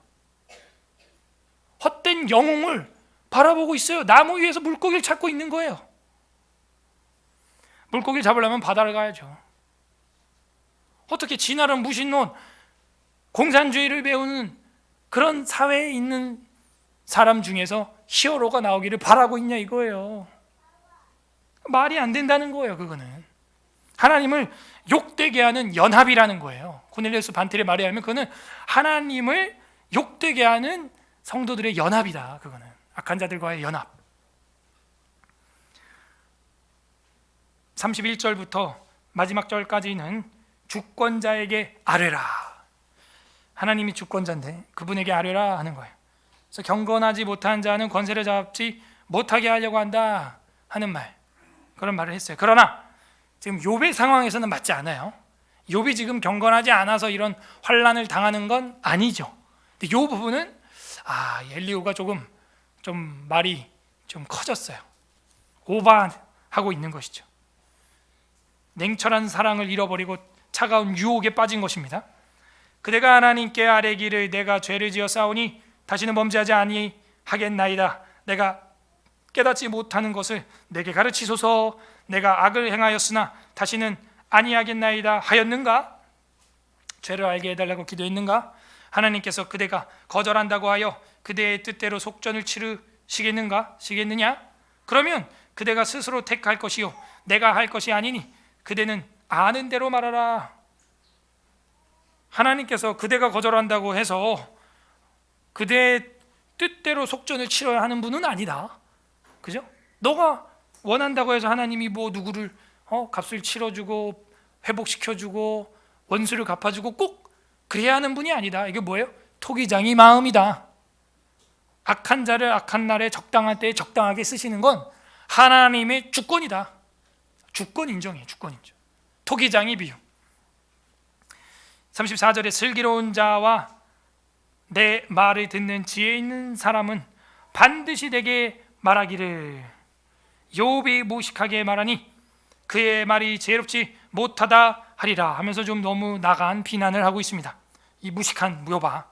헛된 영웅을 바라보고 있어요. 나무 위에서 물고기를 찾고 있는 거예요. 물고기를 잡으려면 바다를 가야죠. 어떻게 진화론, 무신론, 공산주의를 배우는 그런 사회에 있는 사람 중에서 히어로가 나오기를 바라고 있냐 이거예요. 말이 안 된다는 거예요. 그거는 하나님을 욕되게 하는 연합이라는 거예요. 코넬리우스 반틸의 말에 하면 그거는 하나님을 욕되게 하는 성도들의 연합이다. 그거는 악한 자들과의 연합. 31절부터 마지막 절까지는 주권자에게 아뢰라. 하나님이 주권자인데 그분에게 아뢰라 하는 거예요. 그래서 경건하지 못한 자는 권세를 잡지 못하게 하려고 한다 하는 말, 그런 말을 했어요. 그러나 지금 욥의 상황에서는 맞지 않아요. 욥이 지금 경건하지 않아서 이런 환난을 당하는 건 아니죠. 근데 이 부분은 엘리후가 좀 말이 좀 커졌어요. 오버하고 있는 것이죠. 냉철한 사랑을 잃어버리고 차가운 유혹에 빠진 것입니다. 그대가 하나님께 아뢰기를 내가 죄를 지어 싸우니 다시는 범죄하지 아니하겠나이다. 내가 깨닫지 못하는 것을 내게 가르치소서. 내가 악을 행하였으나 다시는 아니하겠나이다 하였는가? 죄를 알게 해달라고 기도했는가? 하나님께서 그대가 거절한다고 하여 그대의 뜻대로 속전을 치르시겠느냐? 그러면 그대가 스스로 택할 것이요 내가 할 것이 아니니 그대는 아는 대로 말하라. 하나님께서 그대가 거절한다고 해서 그대의 뜻대로 속전을 치러야 하는 분은 아니다. 그죠? 너가 원한다고 해서 하나님이 뭐 누구를 값을 치러주고 회복시켜주고 원수를 갚아주고 꼭 그래야 하는 분이 아니다. 이게 뭐예요? 토기장이 마음이다. 악한 자를 악한 날에 적당한 때에 적당하게 쓰시는 건 하나님의 주권이다. 주권 인정이에요. 주권 인정. 토기장이 비유. 34절에 슬기로운 자와 내 말을 듣는 지혜 있는 사람은 반드시 내게 말하기를 욥이 무식하게 말하니 그의 말이 지혜롭지 못하다 하리라 하면서 좀 너무 나간 비난을 하고 있습니다. 이 무식한 욥아,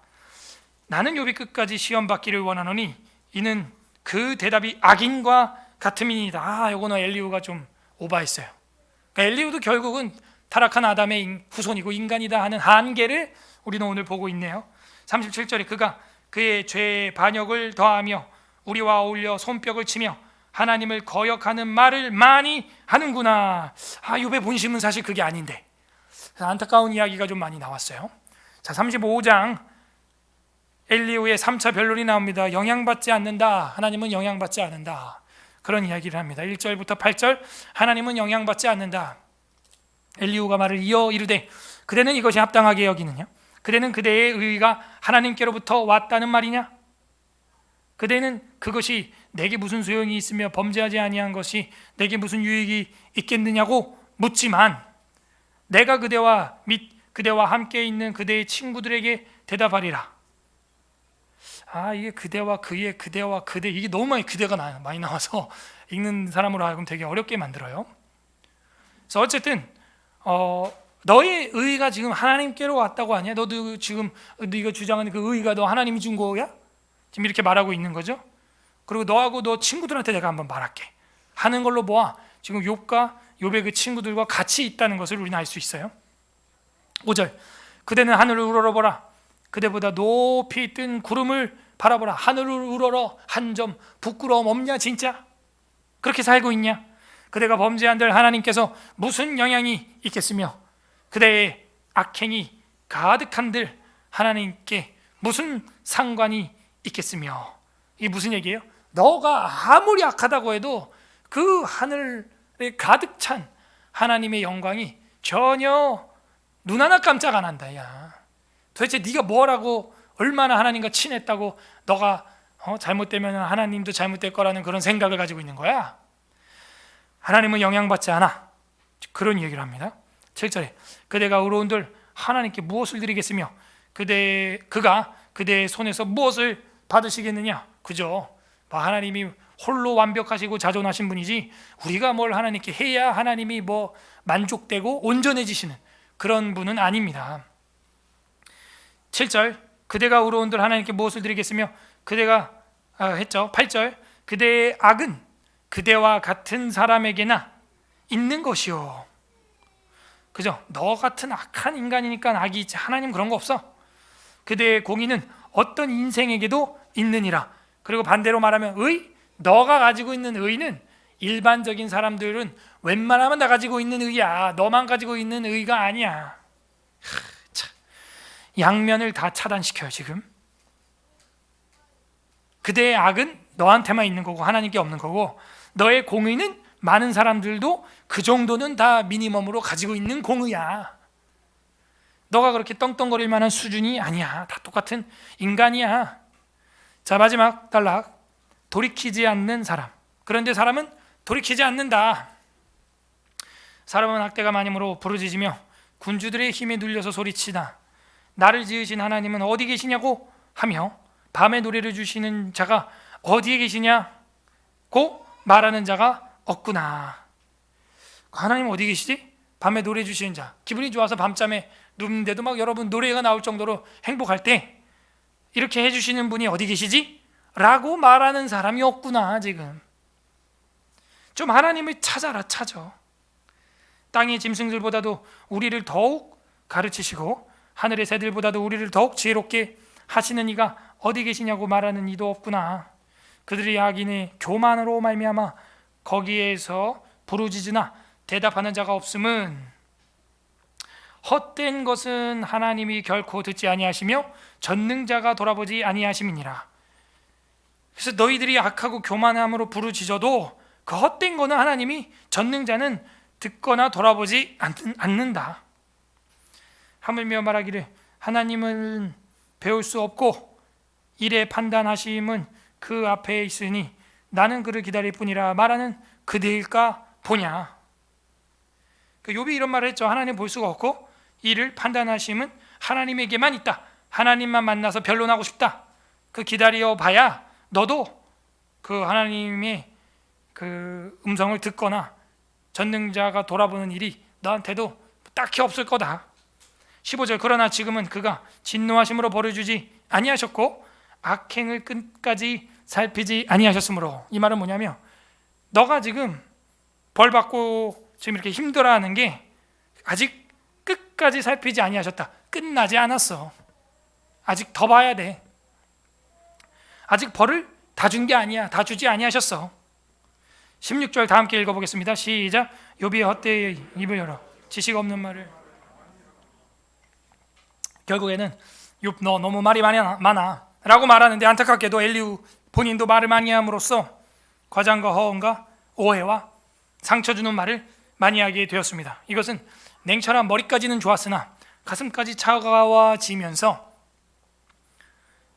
나는 욥이 끝까지 시험 받기를 원하노니 이는 그 대답이 악인과 같음이니이다. 요거는 엘리후가 좀 오버했어요. 그러니까 엘리후도 결국은 타락한 아담의 후손이고 인간이다 하는 한계를 우리는 오늘 보고 있네요. 37절에 그가 그의 죄의 반역을 더하며 우리와 어울려 손뼉을 치며 하나님을 거역하는 말을 많이 하는구나. 욥의 본심은 사실 그게 아닌데 안타까운 이야기가 좀 많이 나왔어요. 자, 35장 엘리후의 3차 변론이 나옵니다. 영향받지 않는다. 하나님은 영향받지 않는다. 그런 이야기를 합니다. 1절부터 8절 하나님은 영향받지 않는다. 엘리후가 말을 이어 이르되 그대는 이것이 합당하게 여기느냐? 그대는 그대의 의의가 하나님께로부터 왔다는 말이냐? 그대는 그것이 내게 무슨 소용이 있으며 범죄하지 아니한 것이 내게 무슨 유익이 있겠느냐고 묻지만 내가 그대와 및 그대와 함께 있는 그대의 친구들에게 대답하리라. 이게 그대와 그의 그대와 그대, 이게 너무 많이 그대가 많이 나와서 읽는 사람으로 하여금 되게 어렵게 만들어요. 그래서 어쨌든 너의 의의가 지금 하나님께로 왔다고 하냐? 너도 지금 네가 주장하는 그 의의가 너 하나님이 준 거야? 지금 이렇게 말하고 있는 거죠. 그리고 너하고 너 친구들한테 내가 한번 말할게 하는 걸로 보아 지금 욥의 그 친구들과 같이 있다는 것을 우리는 알 수 있어요. 5절 그대는 하늘을 우러러보라. 그대보다 높이 뜬 구름을 바라보라. 하늘을 우러러 한 점 부끄러움 없냐? 진짜 그렇게 살고 있냐? 그대가 범죄한들 하나님께서 무슨 영향이 있겠으며 그대의 악행이 가득한들 하나님께 무슨 상관이 있겠으며. 이게 무슨 얘기예요? 너가 아무리 악하다고 해도 그 하늘에 가득 찬 하나님의 영광이 전혀 눈 하나 깜짝 안 한다. 야, 도대체 네가 뭐라고 얼마나 하나님과 친했다고 너가 잘못되면 하나님도 잘못될 거라는 그런 생각을 가지고 있는 거야? 하나님은 영향받지 않아. 그런 얘기를 합니다. 7절에 그대가 의로운들 하나님께 무엇을 드리겠으며 그가 그대의 손에서 무엇을 받으시겠느냐. 그죠? 하나님이 홀로 완벽하시고 자존하신 분이지 우리가 뭘 하나님께 해야 하나님이 뭐 만족되고 온전해지시는 그런 분은 아닙니다. 7절 그대가 의로운들 하나님께 무엇을 드리겠으며 그대가 했죠. 8절 그대의 악은 그대와 같은 사람에게나 있는 것이요. 그죠? 너 같은 악한 인간이니까 악이 있지. 하나님 그런 거 없어. 그대의 공의는 어떤 인생에게도 있느니라. 그리고 반대로 말하면 너가 가지고 있는 의는 일반적인 사람들은 웬만하면 다 가지고 있는 의야. 너만 가지고 있는 의가 아니야. 양면을 다 차단시켜요. 지금 그대의 악은 너한테만 있는 거고 하나님께 없는 거고, 너의 공의는 많은 사람들도 그 정도는 다 미니멈으로 가지고 있는 공의야. 너가 그렇게 떵떵거릴 만한 수준이 아니야. 다 똑같은 인간이야. 자, 마지막 단락. 돌이키지 않는 사람. 그런데 사람은 돌이키지 않는다. 사람은 학대가 많음으로 부르짖으며 군주들의 힘에 눌려서 소리치나 나를 지으신 하나님은 어디 계시냐고 하며 밤에 노래를 주시는 자가 어디에 계시냐고 말하는 자가 없구나. 하나님 어디 계시지? 밤에 노래 주시는 자. 기분이 좋아서 밤잠에 눕는데도 막 여러분 노래가 나올 정도로 행복할 때 이렇게 해주시는 분이 어디 계시지? 라고 말하는 사람이 없구나. 지금 좀 하나님을 찾아라. 찾아. 땅의 짐승들보다도 우리를 더욱 가르치시고 하늘의 새들보다도 우리를 더욱 지혜롭게 하시는 이가 어디 계시냐고 말하는 이도 없구나. 그들의 악인의 교만으로 말미암아 거기에서 부르짖으나 대답하는 자가 없음은 헛된 것은 하나님이 결코 듣지 아니하시며 전능자가 돌아보지 아니하심이니라. 그래서 너희들이 악하고 교만함으로 부르짖어도 그 헛된 거는 하나님이 전능자는 듣거나 돌아보지 않는다. 하물며 말하기를 하나님은 배울 수 없고 일의 판단하심은 그 앞에 있으니 나는 그를 기다릴 뿐이라 말하는 그대일까 보냐. 욥이 이런 말을 했죠. 하나님 볼 수가 없고 일을 판단하심은 하나님에게만 있다. 하나님만 만나서 변론하고 싶다. 그 기다려 봐야 너도 그 하나님의 그 음성을 듣거나 전능자가 돌아보는 일이 너한테도 딱히 없을 거다. 15절 그러나 지금은 그가 진노하심으로 벌을 주지 아니하셨고 악행을 끝까지 살피지 아니하셨으므로. 이 말은 뭐냐면 너가 지금 벌 받고 지금 이렇게 힘들어하는 게 아직 끝까지 살피지 아니하셨다. 끝나지 않았어. 아직 더 봐야 돼. 아직 벌을 다 준 게 아니야. 다 주지 아니하셨어. 16절 다 함께 읽어보겠습니다. 시작. 욥이 헛되이 입을 열어 지식 없는 말을. 결국에는 욥 너 너무 말이 많아 라고 말하는데 안타깝게도 엘리후 본인도 말을 많이 함으로써 과장과 허언과 오해와 상처 주는 말을 많이 하게 되었습니다. 이것은 냉철한 머리까지는 좋았으나 가슴까지 차가워지면서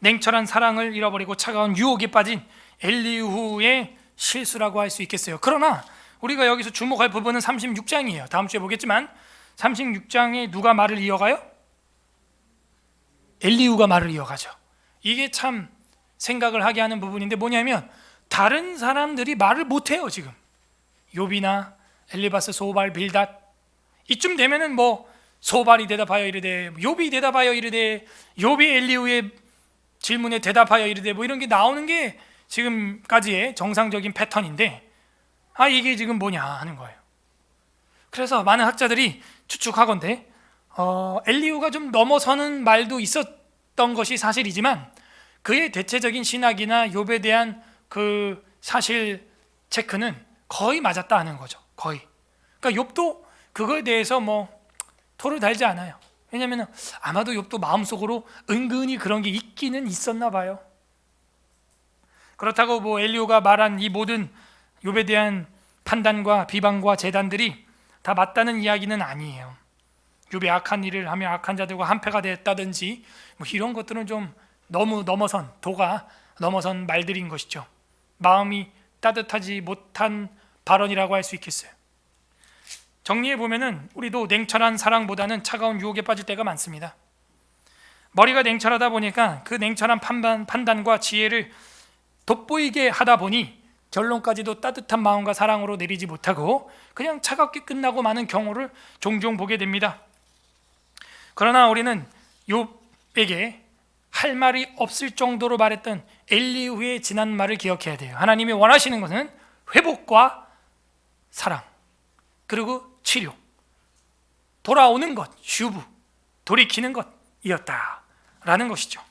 냉철한 사랑을 잃어버리고 차가운 유혹에 빠진 엘리후의 실수라고 할 수 있겠어요. 그러나 우리가 여기서 주목할 부분은 36장이에요. 다음 주에 보겠지만 36장에 누가 말을 이어가요? 엘리후가 말을 이어가죠. 이게 참 생각을 하게 하는 부분인데 뭐냐면 다른 사람들이 말을 못해요. 지금 욥이나 엘리바스, 소발, 빌닷 이쯤 되면은 뭐 소발이 대답하여 이르되 욥이 대답하여 이르되 욥이 엘리후의 질문에 대답하여 이르되 뭐 이런 게 나오는 게 지금까지의 정상적인 패턴인데 이게 지금 뭐냐 하는 거예요. 그래서 많은 학자들이 추측하건대 엘리후가 좀 넘어서는 말도 있었던 것이 사실이지만 그의 대체적인 신학이나 욥에 대한 그 사실 체크는 거의 맞았다 하는 거죠. 거의. 그러니까 욥도 그거에 대해서 뭐 토를 달지 않아요. 왜냐하면 아마도 욥도 마음속으로 은근히 그런 게 있기는 있었나 봐요. 그렇다고 뭐 엘리후가 말한 이 모든 욥에 대한 판단과 비방과 재단들이 다 맞다는 이야기는 아니에요. 욥이 악한 일을 하며 악한 자들과 한패가 됐다든지 뭐 이런 것들은 좀 너무 도가 넘어선 말들인 것이죠. 마음이 따뜻하지 못한 발언이라고 할 수 있겠어요. 정리해 보면은 우리도 냉철한 사랑보다는 차가운 유혹에 빠질 때가 많습니다. 머리가 냉철하다 보니까 그 냉철한 판단과 지혜를 돋보이게 하다 보니 결론까지도 따뜻한 마음과 사랑으로 내리지 못하고 그냥 차갑게 끝나고 마는 경우를 종종 보게 됩니다. 그러나 우리는 욥에게 할 말이 없을 정도로 말했던 엘리후의 지난 말을 기억해야 돼요. 하나님이 원하시는 것은 회복과 사랑, 그리고 치료, 돌아오는 것, 슈브, 돌이키는 것이었다라는 것이죠.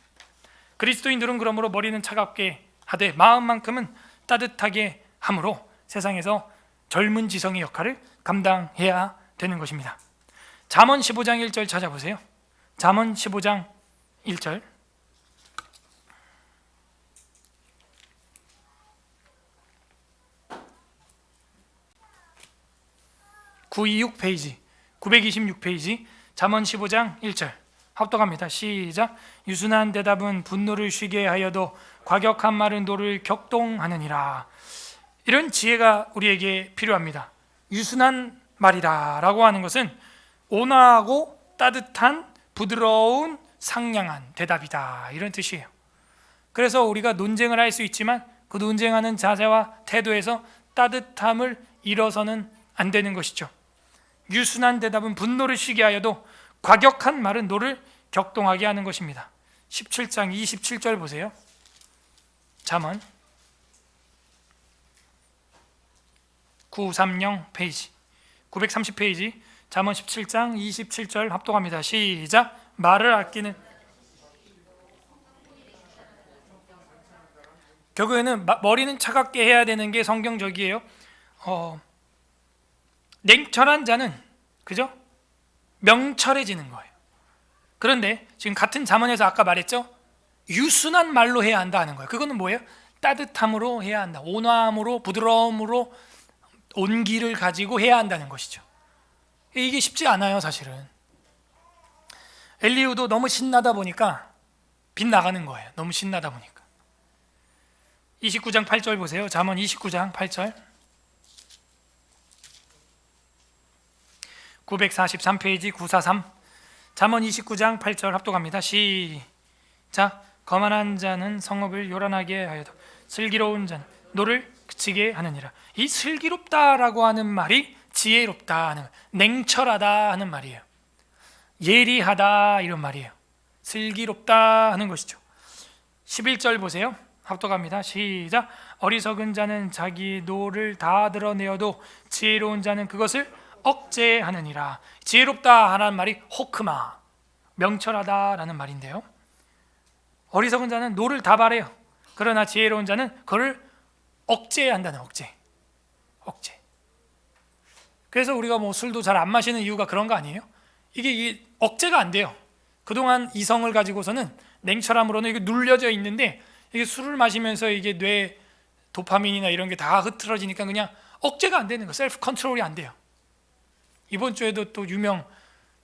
그리스도인들은 그러므로 머리는 차갑게 하되 마음만큼은 따뜻하게 함으로 세상에서 젊은 지성의 역할을 감당해야 되는 것입니다. 잠언 15장 1절 찾아보세요. 잠언 15장 1절. 926페이지, 926페이지 잠언 15장 1절 합독합니다. 시작. 유순한 대답은 분노를 쉬게 하여도 과격한 말은 노를 격동하느니라. 이런 지혜가 우리에게 필요합니다. 유순한 말이다 라고 하는 것은 온화하고 따뜻한 부드러운 상냥한 대답이다, 이런 뜻이에요. 그래서 우리가 논쟁을 할 수 있지만 그 논쟁하는 자세와 태도에서 따뜻함을 잃어서는 안 되는 것이죠. 유순한 대답은 분노를 쉬게 하여도 과격한 말은 노를 격동하게 하는 것입니다. 17장 27절 보세요. 잠언 930 페이지, 930페이지 잠언 17장 27절 합독합니다. 시작. 말을 아끼는, 결국에는 머리는 차갑게 해야 되는 게 성경적이에요. 냉철한 자는 그죠? 명철해지는 거예요. 그런데 지금 같은 잠언에서 아까 말했죠? 유순한 말로 해야 한다 하는 거예요. 그거는 뭐예요? 따뜻함으로 해야 한다. 온화함으로, 부드러움으로 온기를 가지고 해야 한다는 것이죠. 이게 쉽지 않아요, 사실은. 엘리후도 너무 신나다 보니까 빗나가는 거예요. 너무 신나다 보니까. 29장 8절 보세요. 잠언 29장 8절. 943페이지 943 잠언 29장 8절 합독합니다. 시작. 거만한 자는 성읍을 요란하게 하여도 슬기로운 자는 노를 그치게 하느니라. 이 슬기롭다라고 하는 말이 지혜롭다 하는, 냉철하다 하는 말이에요. 예리하다 이런 말이에요. 슬기롭다 하는 것이죠. 11절 보세요. 합독합니다. 시작. 어리석은 자는 자기 노를 다 드러내어도 지혜로운 자는 그것을 억제하느니라. 지혜롭다 하는 말이 호크마, 명철하다라는 말인데요. 어리석은 자는 노를 다 바래요. 그러나 지혜로운 자는 그걸 억제한다는, 억제. 그래서 우리가 뭐 술도 잘 안 마시는 이유가 그런 거 아니에요? 이게 억제가 안 돼요. 그동안 이성을 가지고서는 냉철함으로는 이게 눌려져 있는데, 이게 술을 마시면서 이게 뇌 도파민이나 이런 게 다 흐트러지니까 그냥 억제가 안 되는 거예요. 셀프 컨트롤이 안 돼요. 이번 주에도 또 유명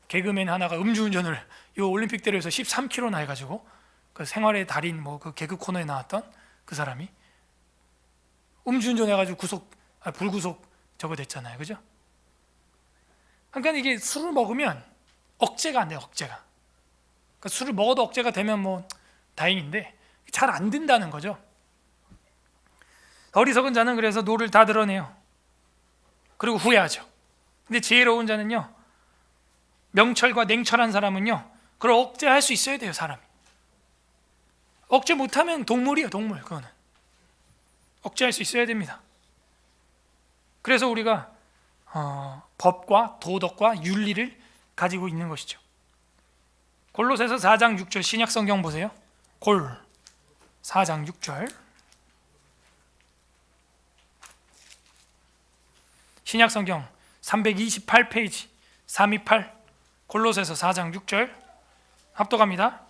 개그맨 하나가 음주운전을 이 올림픽대로에서 13km나 해가지고, 그 생활의 달인 뭐 그 개그 코너에 나왔던 그 사람이 음주운전 해가지고 불구속 저거 됐잖아요, 그죠? 그러니까 이게 술을 먹으면 억제가 안 돼요, 억제가. 그러니까 술을 먹어도 억제가 되면 뭐 다행인데 잘 안 된다는 거죠. 어리석은 자는 그래서 노를 다 드러내요. 그리고 후회하죠. 근데 지혜로운 자는요, 명철과 냉철한 사람은요, 그걸 억제할 수 있어야 돼요, 사람이. 억제 못하면 동물이에요, 동물. 그거는 억제할 수 있어야 됩니다. 그래서 우리가 법과 도덕과 윤리를 가지고 있는 것이죠. 골로새서 4장 6절 신약 성경 보세요. 골 4장 6절 신약 성경 328페이지 328 골로새서 4장 6절 합독합니다.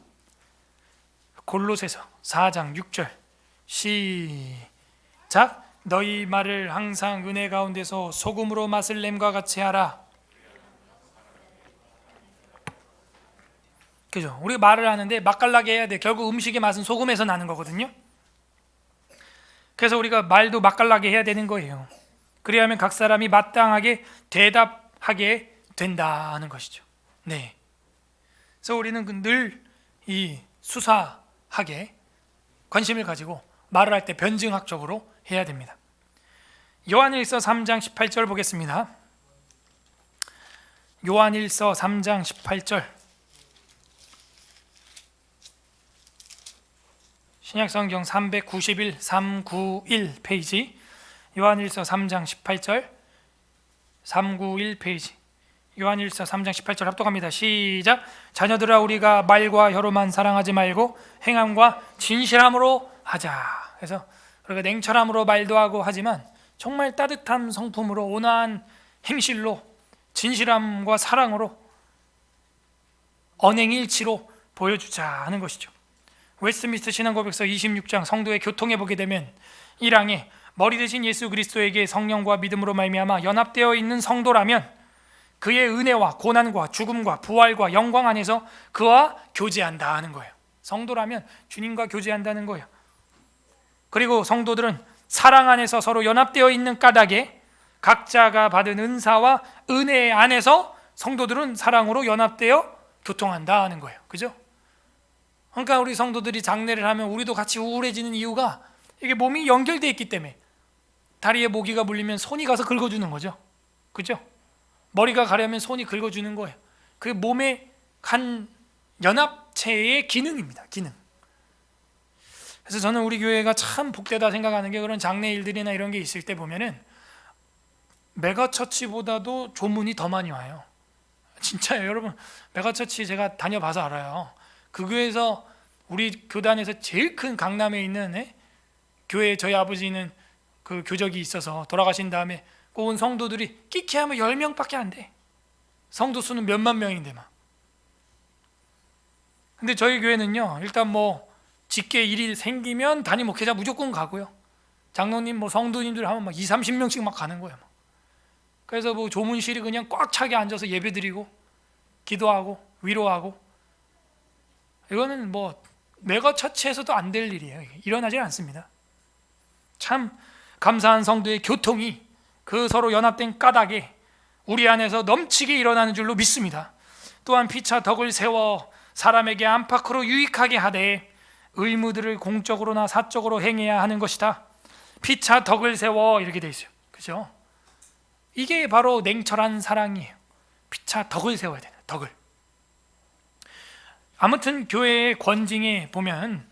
골로새서 4장 6절 시작. 너희 말을 항상 은혜 가운데서 소금으로 맛을 냄과 같이 하라. 그죠? 우리가 말을 하는데 맛깔나게 해야 돼. 결국 음식의 맛은 소금에서 나는 거거든요. 그래서 우리가 말도 맛깔나게 해야 되는 거예요. 그래야만 각 사람이 마땅하게 대답하게 된다는 것이죠. 네. 그래서 우리는 늘 이 수사하게 관심을 가지고 말을 할 때 변증학적으로 해야 됩니다. 요한일서 3장 18절 보겠습니다. 요한일서 3장 18절. 신약성경 391 페이지. 요한일서 3장 18절 391 페이지. 요한일서 3장 18절 합독합니다. 시작. 자녀들아 우리가 말과 혀로만 사랑하지 말고 행함과 진실함으로 하자. 그래서 우리가 냉철함으로 말도 하고 하지만 정말 따뜻한 성품으로 온화한 행실로 진실함과 사랑으로 언행일치로 보여주자 하는 것이죠. 웨스트민스터 신앙고백서 26장 성도의 교통에 보게 되면 1항에 머리 대신 예수 그리스도에게 성령과 믿음으로 말미암아 연합되어 있는 성도라면 그의 은혜와 고난과 죽음과 부활과 영광 안에서 그와 교제한다 하는 거예요. 성도라면 주님과 교제한다는 거예요. 그리고 성도들은 사랑 안에서 서로 연합되어 있는 까닭에 각자가 받은 은사와 은혜 안에서 성도들은 사랑으로 연합되어 교통한다 하는 거예요. 그죠? 그러니까 우리 성도들이 장례를 하면 우리도 같이 우울해지는 이유가 이게 몸이 연결되어 있기 때문에 다리에 모기가 물리면 손이 가서 긁어주는 거죠. 그죠? 머리가 가려면 손이 긁어주는 거예요. 그 몸의 한 연합체의 기능입니다. 기능. 그래서 저는 우리 교회가 참 복되다 생각하는 게 그런 장례 일들이나 이런 게 있을 때 보면은 메가처치보다도 조문이 더 많이 와요. 진짜요, 여러분. 메가처치 제가 다녀봐서 알아요. 그 교회에서 우리 교단에서 제일 큰 강남에 있는 교회에 저희 아버지는 그 교적이 있어서 돌아가신 다음에 온 성도들이 끼케하면 10명밖에 안 돼. 성도 수는 몇만 명인데 막. 근데 저희 교회는요, 일단 뭐 직계 일이 생기면 담임 목회자 무조건 가고요. 장로님 뭐 성도님들 하면 막 20-30명씩 막 가는 거예요. 그래서 뭐 조문실이 그냥 꽉 차게 앉아서 예배드리고 기도하고 위로하고. 이거는 뭐 메가처치에서도 안 될 일이에요. 일어나지 않습니다. 참 감사한 성도의 교통이 그 서로 연합된 까닭에 우리 안에서 넘치게 일어나는 줄로 믿습니다. 또한 피차 덕을 세워 사람에게 안팎으로 유익하게 하되 의무들을 공적으로나 사적으로 행해야 하는 것이다. 피차 덕을 세워 이렇게 돼 있어요. 그죠? 이게 바로 냉철한 사랑이에요. 피차 덕을 세워야 되는 덕을. 아무튼 교회의 권징에 보면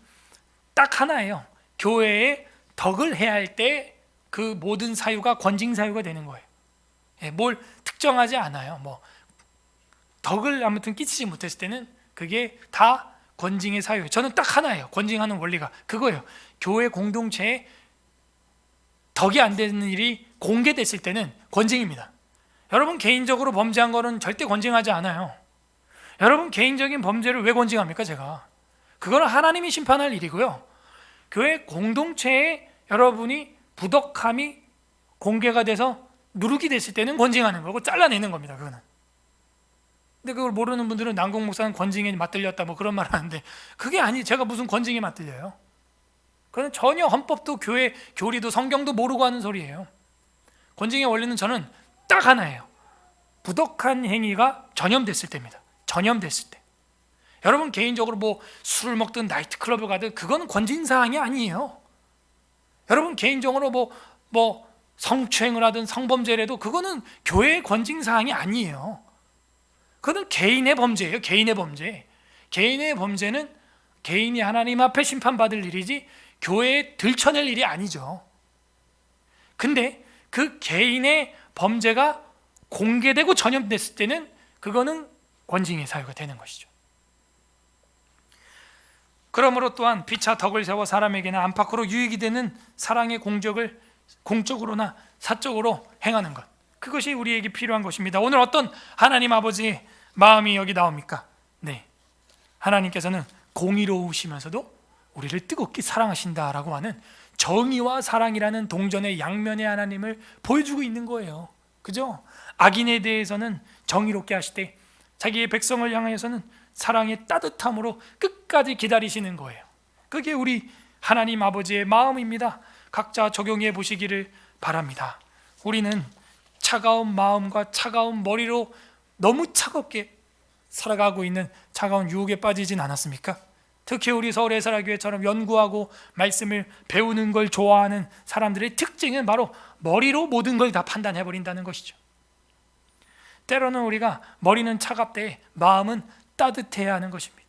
딱 하나예요. 교회에 덕을 해야 할 때 그 모든 사유가 권징 사유가 되는 거예요. 뭘 특정하지 않아요. 뭐 덕을 아무튼 끼치지 못했을 때는 그게 다 권징의 사유예요. 저는 딱 하나예요. 권징하는 원리가 그거예요. 교회 공동체에 덕이 안 되는 일이 공개됐을 때는 권징입니다. 여러분 개인적으로 범죄한 거는 절대 권징하지 않아요. 여러분 개인적인 범죄를 왜 권징합니까? 제가 그거는 하나님이 심판할 일이고요. 교회 공동체에 여러분이 부덕함이 공개가 돼서 누룩이 됐을 때는 권징하는 거고 잘라내는 겁니다. 그거는. 근데 그걸 모르는 분들은 남궁 목사는 권징에 맞들렸다 뭐 그런 말 하는데 그게 아니. 제가 무슨 권징에 맞들려요? 그건 전혀 헌법도 교회 교리도 성경도 모르고 하는 소리예요. 권징의 원리는 저는 딱 하나예요. 부덕한 행위가 전염됐을 때입니다. 전염됐을 때. 여러분 개인적으로 뭐 술을 먹든 나이트클럽을 가든 그거는 권징사항이 아니에요. 여러분 개인적으로 뭐 성추행을 하든 성범죄를 해도 그거는 교회의 권징사항이 아니에요. 그거는 개인의 범죄예요. 개인의 범죄. 개인의 범죄는 개인이 하나님 앞에 심판받을 일이지 교회에 들춰낼 일이 아니죠. 근데 그 개인의 범죄가 공개되고 전염됐을 때는 그거는 권징의 사유가 되는 것이죠. 그러므로 또한 피차 덕을 세워 사람에게나 안팎으로 유익이 되는 사랑의 공적을 공적으로나 사적으로 행하는 것, 그것이 우리에게 필요한 것입니다. 오늘 어떤 하나님 아버지의 마음이 여기 나옵니까? 네, 하나님께서는 공의로우시면서도 우리를 뜨겁게 사랑하신다라고 하는 정의와 사랑이라는 동전의 양면의 하나님을 보여주고 있는 거예요. 그죠? 악인에 대해서는 정의롭게 하시되 자기의 백성을 향하여서는 사랑의 따뜻함으로 끝까지 기다리시는 거예요. 그게 우리 하나님 아버지의 마음입니다. 각자 적용해 보시기를 바랍니다. 우리는 차가운 마음과 차가운 머리로 너무 차갑게 살아가고 있는 차가운 유혹에 빠지진 않았습니까? 특히 우리 서울의 사랑교회처럼 연구하고 말씀을 배우는 걸 좋아하는 사람들의 특징은 바로 머리로 모든 걸 다 판단해 버린다는 것이죠. 때로는 우리가 머리는 차갑되 마음은 따뜻해야 하는 것입니다.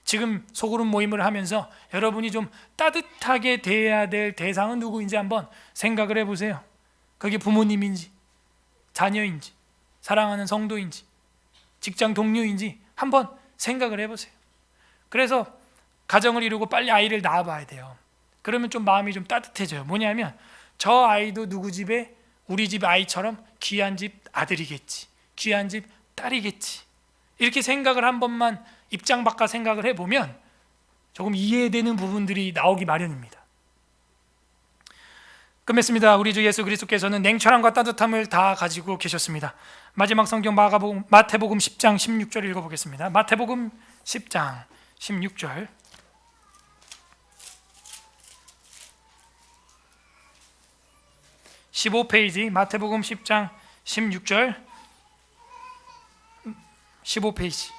지금 소그룹 모임을 하면서 여러분이 좀 따뜻하게 대해야 될 대상은 누구인지 한번 생각을 해보세요. 그게 부모님인지 자녀인지 사랑하는 성도인지 직장 동료인지 한번 생각을 해보세요. 그래서 가정을 이루고 빨리 아이를 낳아봐야 돼요. 그러면 좀 마음이 좀 따뜻해져요. 뭐냐면 저 아이도 누구 집에 우리 집 아이처럼 귀한 집 아들이겠지, 귀한 집 딸이겠지, 이렇게 생각을 한 번만 입장 바꿔 생각을 해보면 조금 이해되는 부분들이 나오기 마련입니다. 끝맺습니다. 우리 주 예수 그리스도께서는 냉철함과 따뜻함을 다 가지고 계셨습니다. 마지막 성경 마태복음 10장 16절 읽어보겠습니다. 마태복음 10장 16절 15페이지 마태복음 10장 16절 15페이지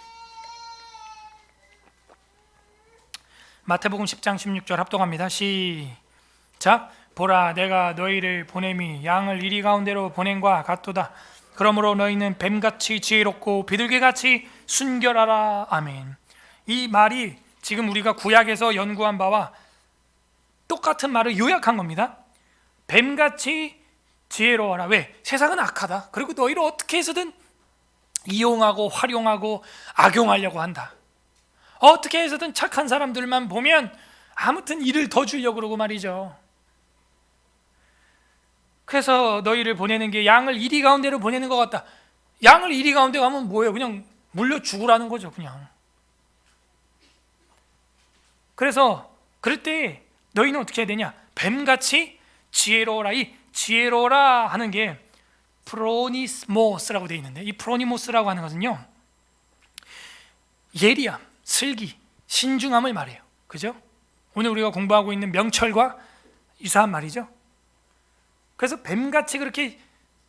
마태복음 10장 16절 합독합니다. 시작. 보라, 내가 너희를 보냄이 양을 이리 가운데로 보냄과 같도다. 그러므로 너희는 뱀같이 지혜롭고 비둘기같이 순결하라. 아멘. 이 말이 지금 우리가 구약에서 연구한 바와 똑같은 말을 요약한 겁니다. 뱀같이 지혜로워라. 왜? 세상은 악하다. 그리고 너희를 어떻게 해서든 이용하고 활용하고 악용하려고 한다. 어떻게 해서든 착한 사람들만 보면 아무튼 일을 더 주려고 그러고 말이죠. 그래서 너희를 보내는 게 양을 이리 가운데로 보내는 것 같다. 양을 이리 가운데 가면 뭐예요? 그냥 물려 죽으라는 거죠. 그냥. 그래서 그럴 때 너희는 어떻게 해야 되냐? 뱀같이 지혜로워라. 이 지혜로워라 하는 게 프로니모스라고 되어 있는데, 이 프로니모스라고 하는 것은요, 예리함, 슬기, 신중함을 말해요. 그죠? 오늘 우리가 공부하고 있는 명철과 유사한 말이죠. 그래서 뱀같이 그렇게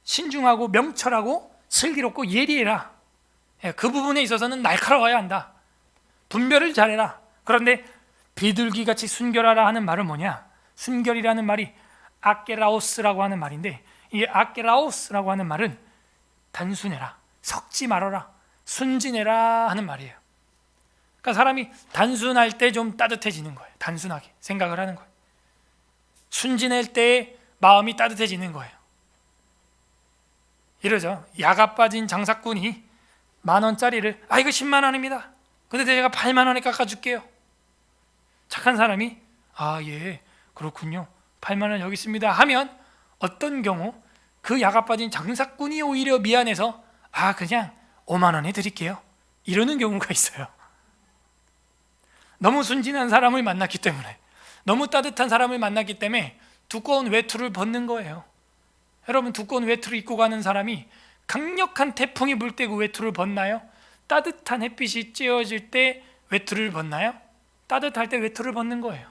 신중하고 명철하고 슬기롭고 예리해라. 그 부분에 있어서는 날카로워야 한다. 분별을 잘해라. 그런데 비둘기같이 순결하라 하는 말은 뭐냐? 순결이라는 말이 아케라오스라고 하는 말인데, 이 아케라오스라고 하는 말은 단순해라, 섞지 말아라, 순진해라 하는 말이에요. 그러니까 사람이 단순할 때 좀 따뜻해지는 거예요. 단순하게 생각을 하는 거예요. 순진할 때 마음이 따뜻해지는 거예요. 이러죠. 야가 빠진 장사꾼이 10,000원짜리를 이거 10만 원입니다. 근데 제가 8만 원에 깎아줄게요. 착한 사람이 예, 그렇군요. 8만 원 여기 있습니다 하면 어떤 경우 그 야가 빠진 장사꾼이 오히려 미안해서 그냥 5만 원에 드릴게요. 이러는 경우가 있어요. 너무 순진한 사람을 만났기 때문에, 너무 따뜻한 사람을 만났기 때문에 두꺼운 외투를 벗는 거예요. 여러분, 두꺼운 외투를 입고 가는 사람이 강력한 태풍이 불 때 그 외투를 벗나요? 따뜻한 햇빛이 쬐어질 때 외투를 벗나요? 따뜻할 때 외투를 벗는 거예요.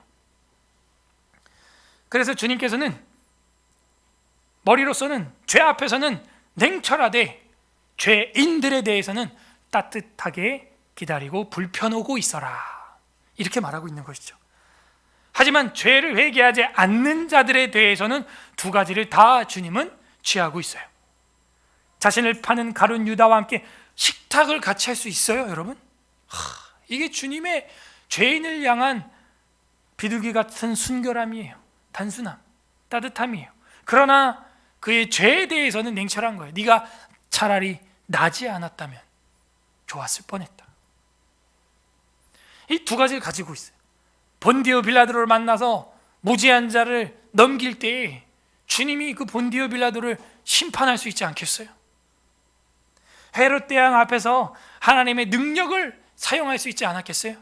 그래서 주님께서는 머리로서는 죄 앞에서는 냉철하되 죄인들에 대해서는 따뜻하게 기다리고 불편하고 있어라, 이렇게 말하고 있는 것이죠. 하지만 죄를 회개하지 않는 자들에 대해서는 두 가지를 다 주님은 취하고 있어요. 자신을 파는 가룟 유다와 함께 식탁을 같이 할 수 있어요, 여러분? 이게 주님의 죄인을 향한 비둘기 같은 순결함이에요. 단순함, 따뜻함이에요. 그러나 그의 죄에 대해서는 냉철한 거예요. 네가 차라리 나지 않았다면 좋았을 뻔했다. 이 두 가지를 가지고 있어요. 본디오 빌라도를 만나서 무지한 자를 넘길 때 주님이 그 본디오 빌라도를 심판할 수 있지 않겠어요? 헤롯 대왕 앞에서 하나님의 능력을 사용할 수 있지 않았겠어요?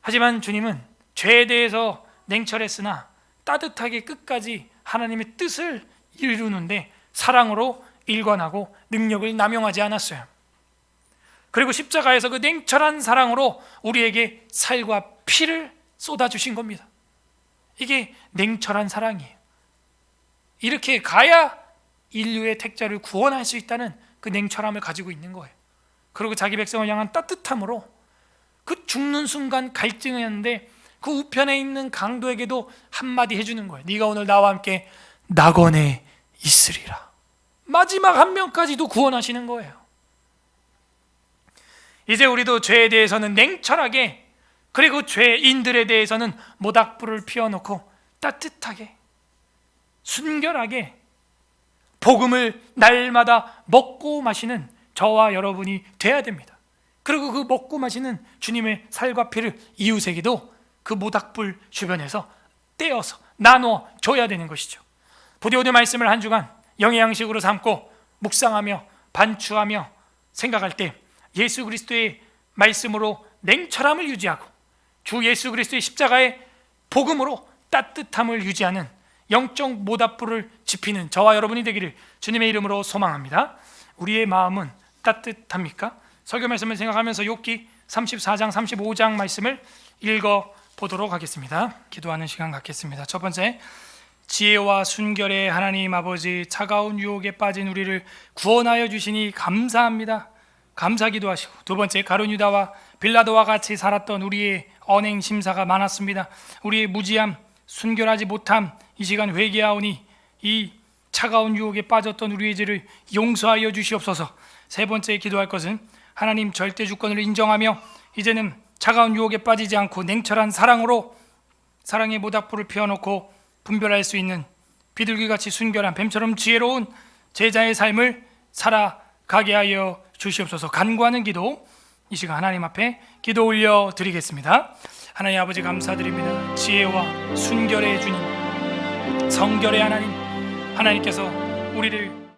하지만 주님은 죄에 대해서 냉철했으나 따뜻하게 끝까지 하나님의 뜻을 이루는데 사랑으로 일관하고 능력을 남용하지 않았어요. 그리고 십자가에서 그 냉철한 사랑으로 우리에게 살과 피를 쏟아주신 겁니다. 이게 냉철한 사랑이에요. 이렇게 가야 인류의 택자를 구원할 수 있다는 그 냉철함을 가지고 있는 거예요. 그리고 자기 백성을 향한 따뜻함으로 그 죽는 순간 갈등이었는데 그 우편에 있는 강도에게도 한마디 해주는 거예요. 네가 오늘 나와 함께 낙원에 있으리라. 마지막 한 명까지도 구원하시는 거예요. 이제 우리도 죄에 대해서는 냉철하게, 그리고 죄인들에 대해서는 모닥불을 피워놓고 따뜻하게 순결하게 복음을 날마다 먹고 마시는 저와 여러분이 돼야 됩니다. 그리고 그 먹고 마시는 주님의 살과 피를 이웃에게도 그 모닥불 주변에서 떼어서 나누어 줘야 되는 것이죠. 부디 오늘 말씀을 한 주간 영양식으로 삼고 묵상하며 반추하며 생각할 때 예수 그리스도의 말씀으로 냉철함을 유지하고 주 예수 그리스도의 십자가의 복음으로 따뜻함을 유지하는 영적 모닥불을 지피는 저와 여러분이 되기를 주님의 이름으로 소망합니다. 우리의 마음은 따뜻합니까? 설교 말씀을 생각하면서 욥기 34장 35장 말씀을 읽어보도록 하겠습니다. 기도하는 시간 갖겠습니다. 첫 번째, 지혜와 순결의 하나님 아버지, 차가운 유혹에 빠진 우리를 구원하여 주시니 감사합니다. 감사 기도하시고, 두 번째, 가룟 유다와 빌라도와 같이 살았던 우리의 언행 심사가 많았습니다. 우리의 무지함, 순결하지 못함, 이 시간 회개하오니 이 차가운 유혹에 빠졌던 우리의 죄를 용서하여 주시옵소서. 세 번째 기도할 것은 하나님 절대 주권을 인정하며 이제는 차가운 유혹에 빠지지 않고 냉철한 사랑으로 사랑의 모닥불을 피워놓고 분별할 수 있는 비둘기같이 순결한 뱀처럼 지혜로운 제자의 삶을 살아가게 하여 주시옵소서. 간구하는 기도, 이 시간 하나님 앞에 기도 올려 드리겠습니다. 하나님 아버지 감사드립니다. 지혜와 순결의 주님, 성결의 하나님, 하나님께서 우리를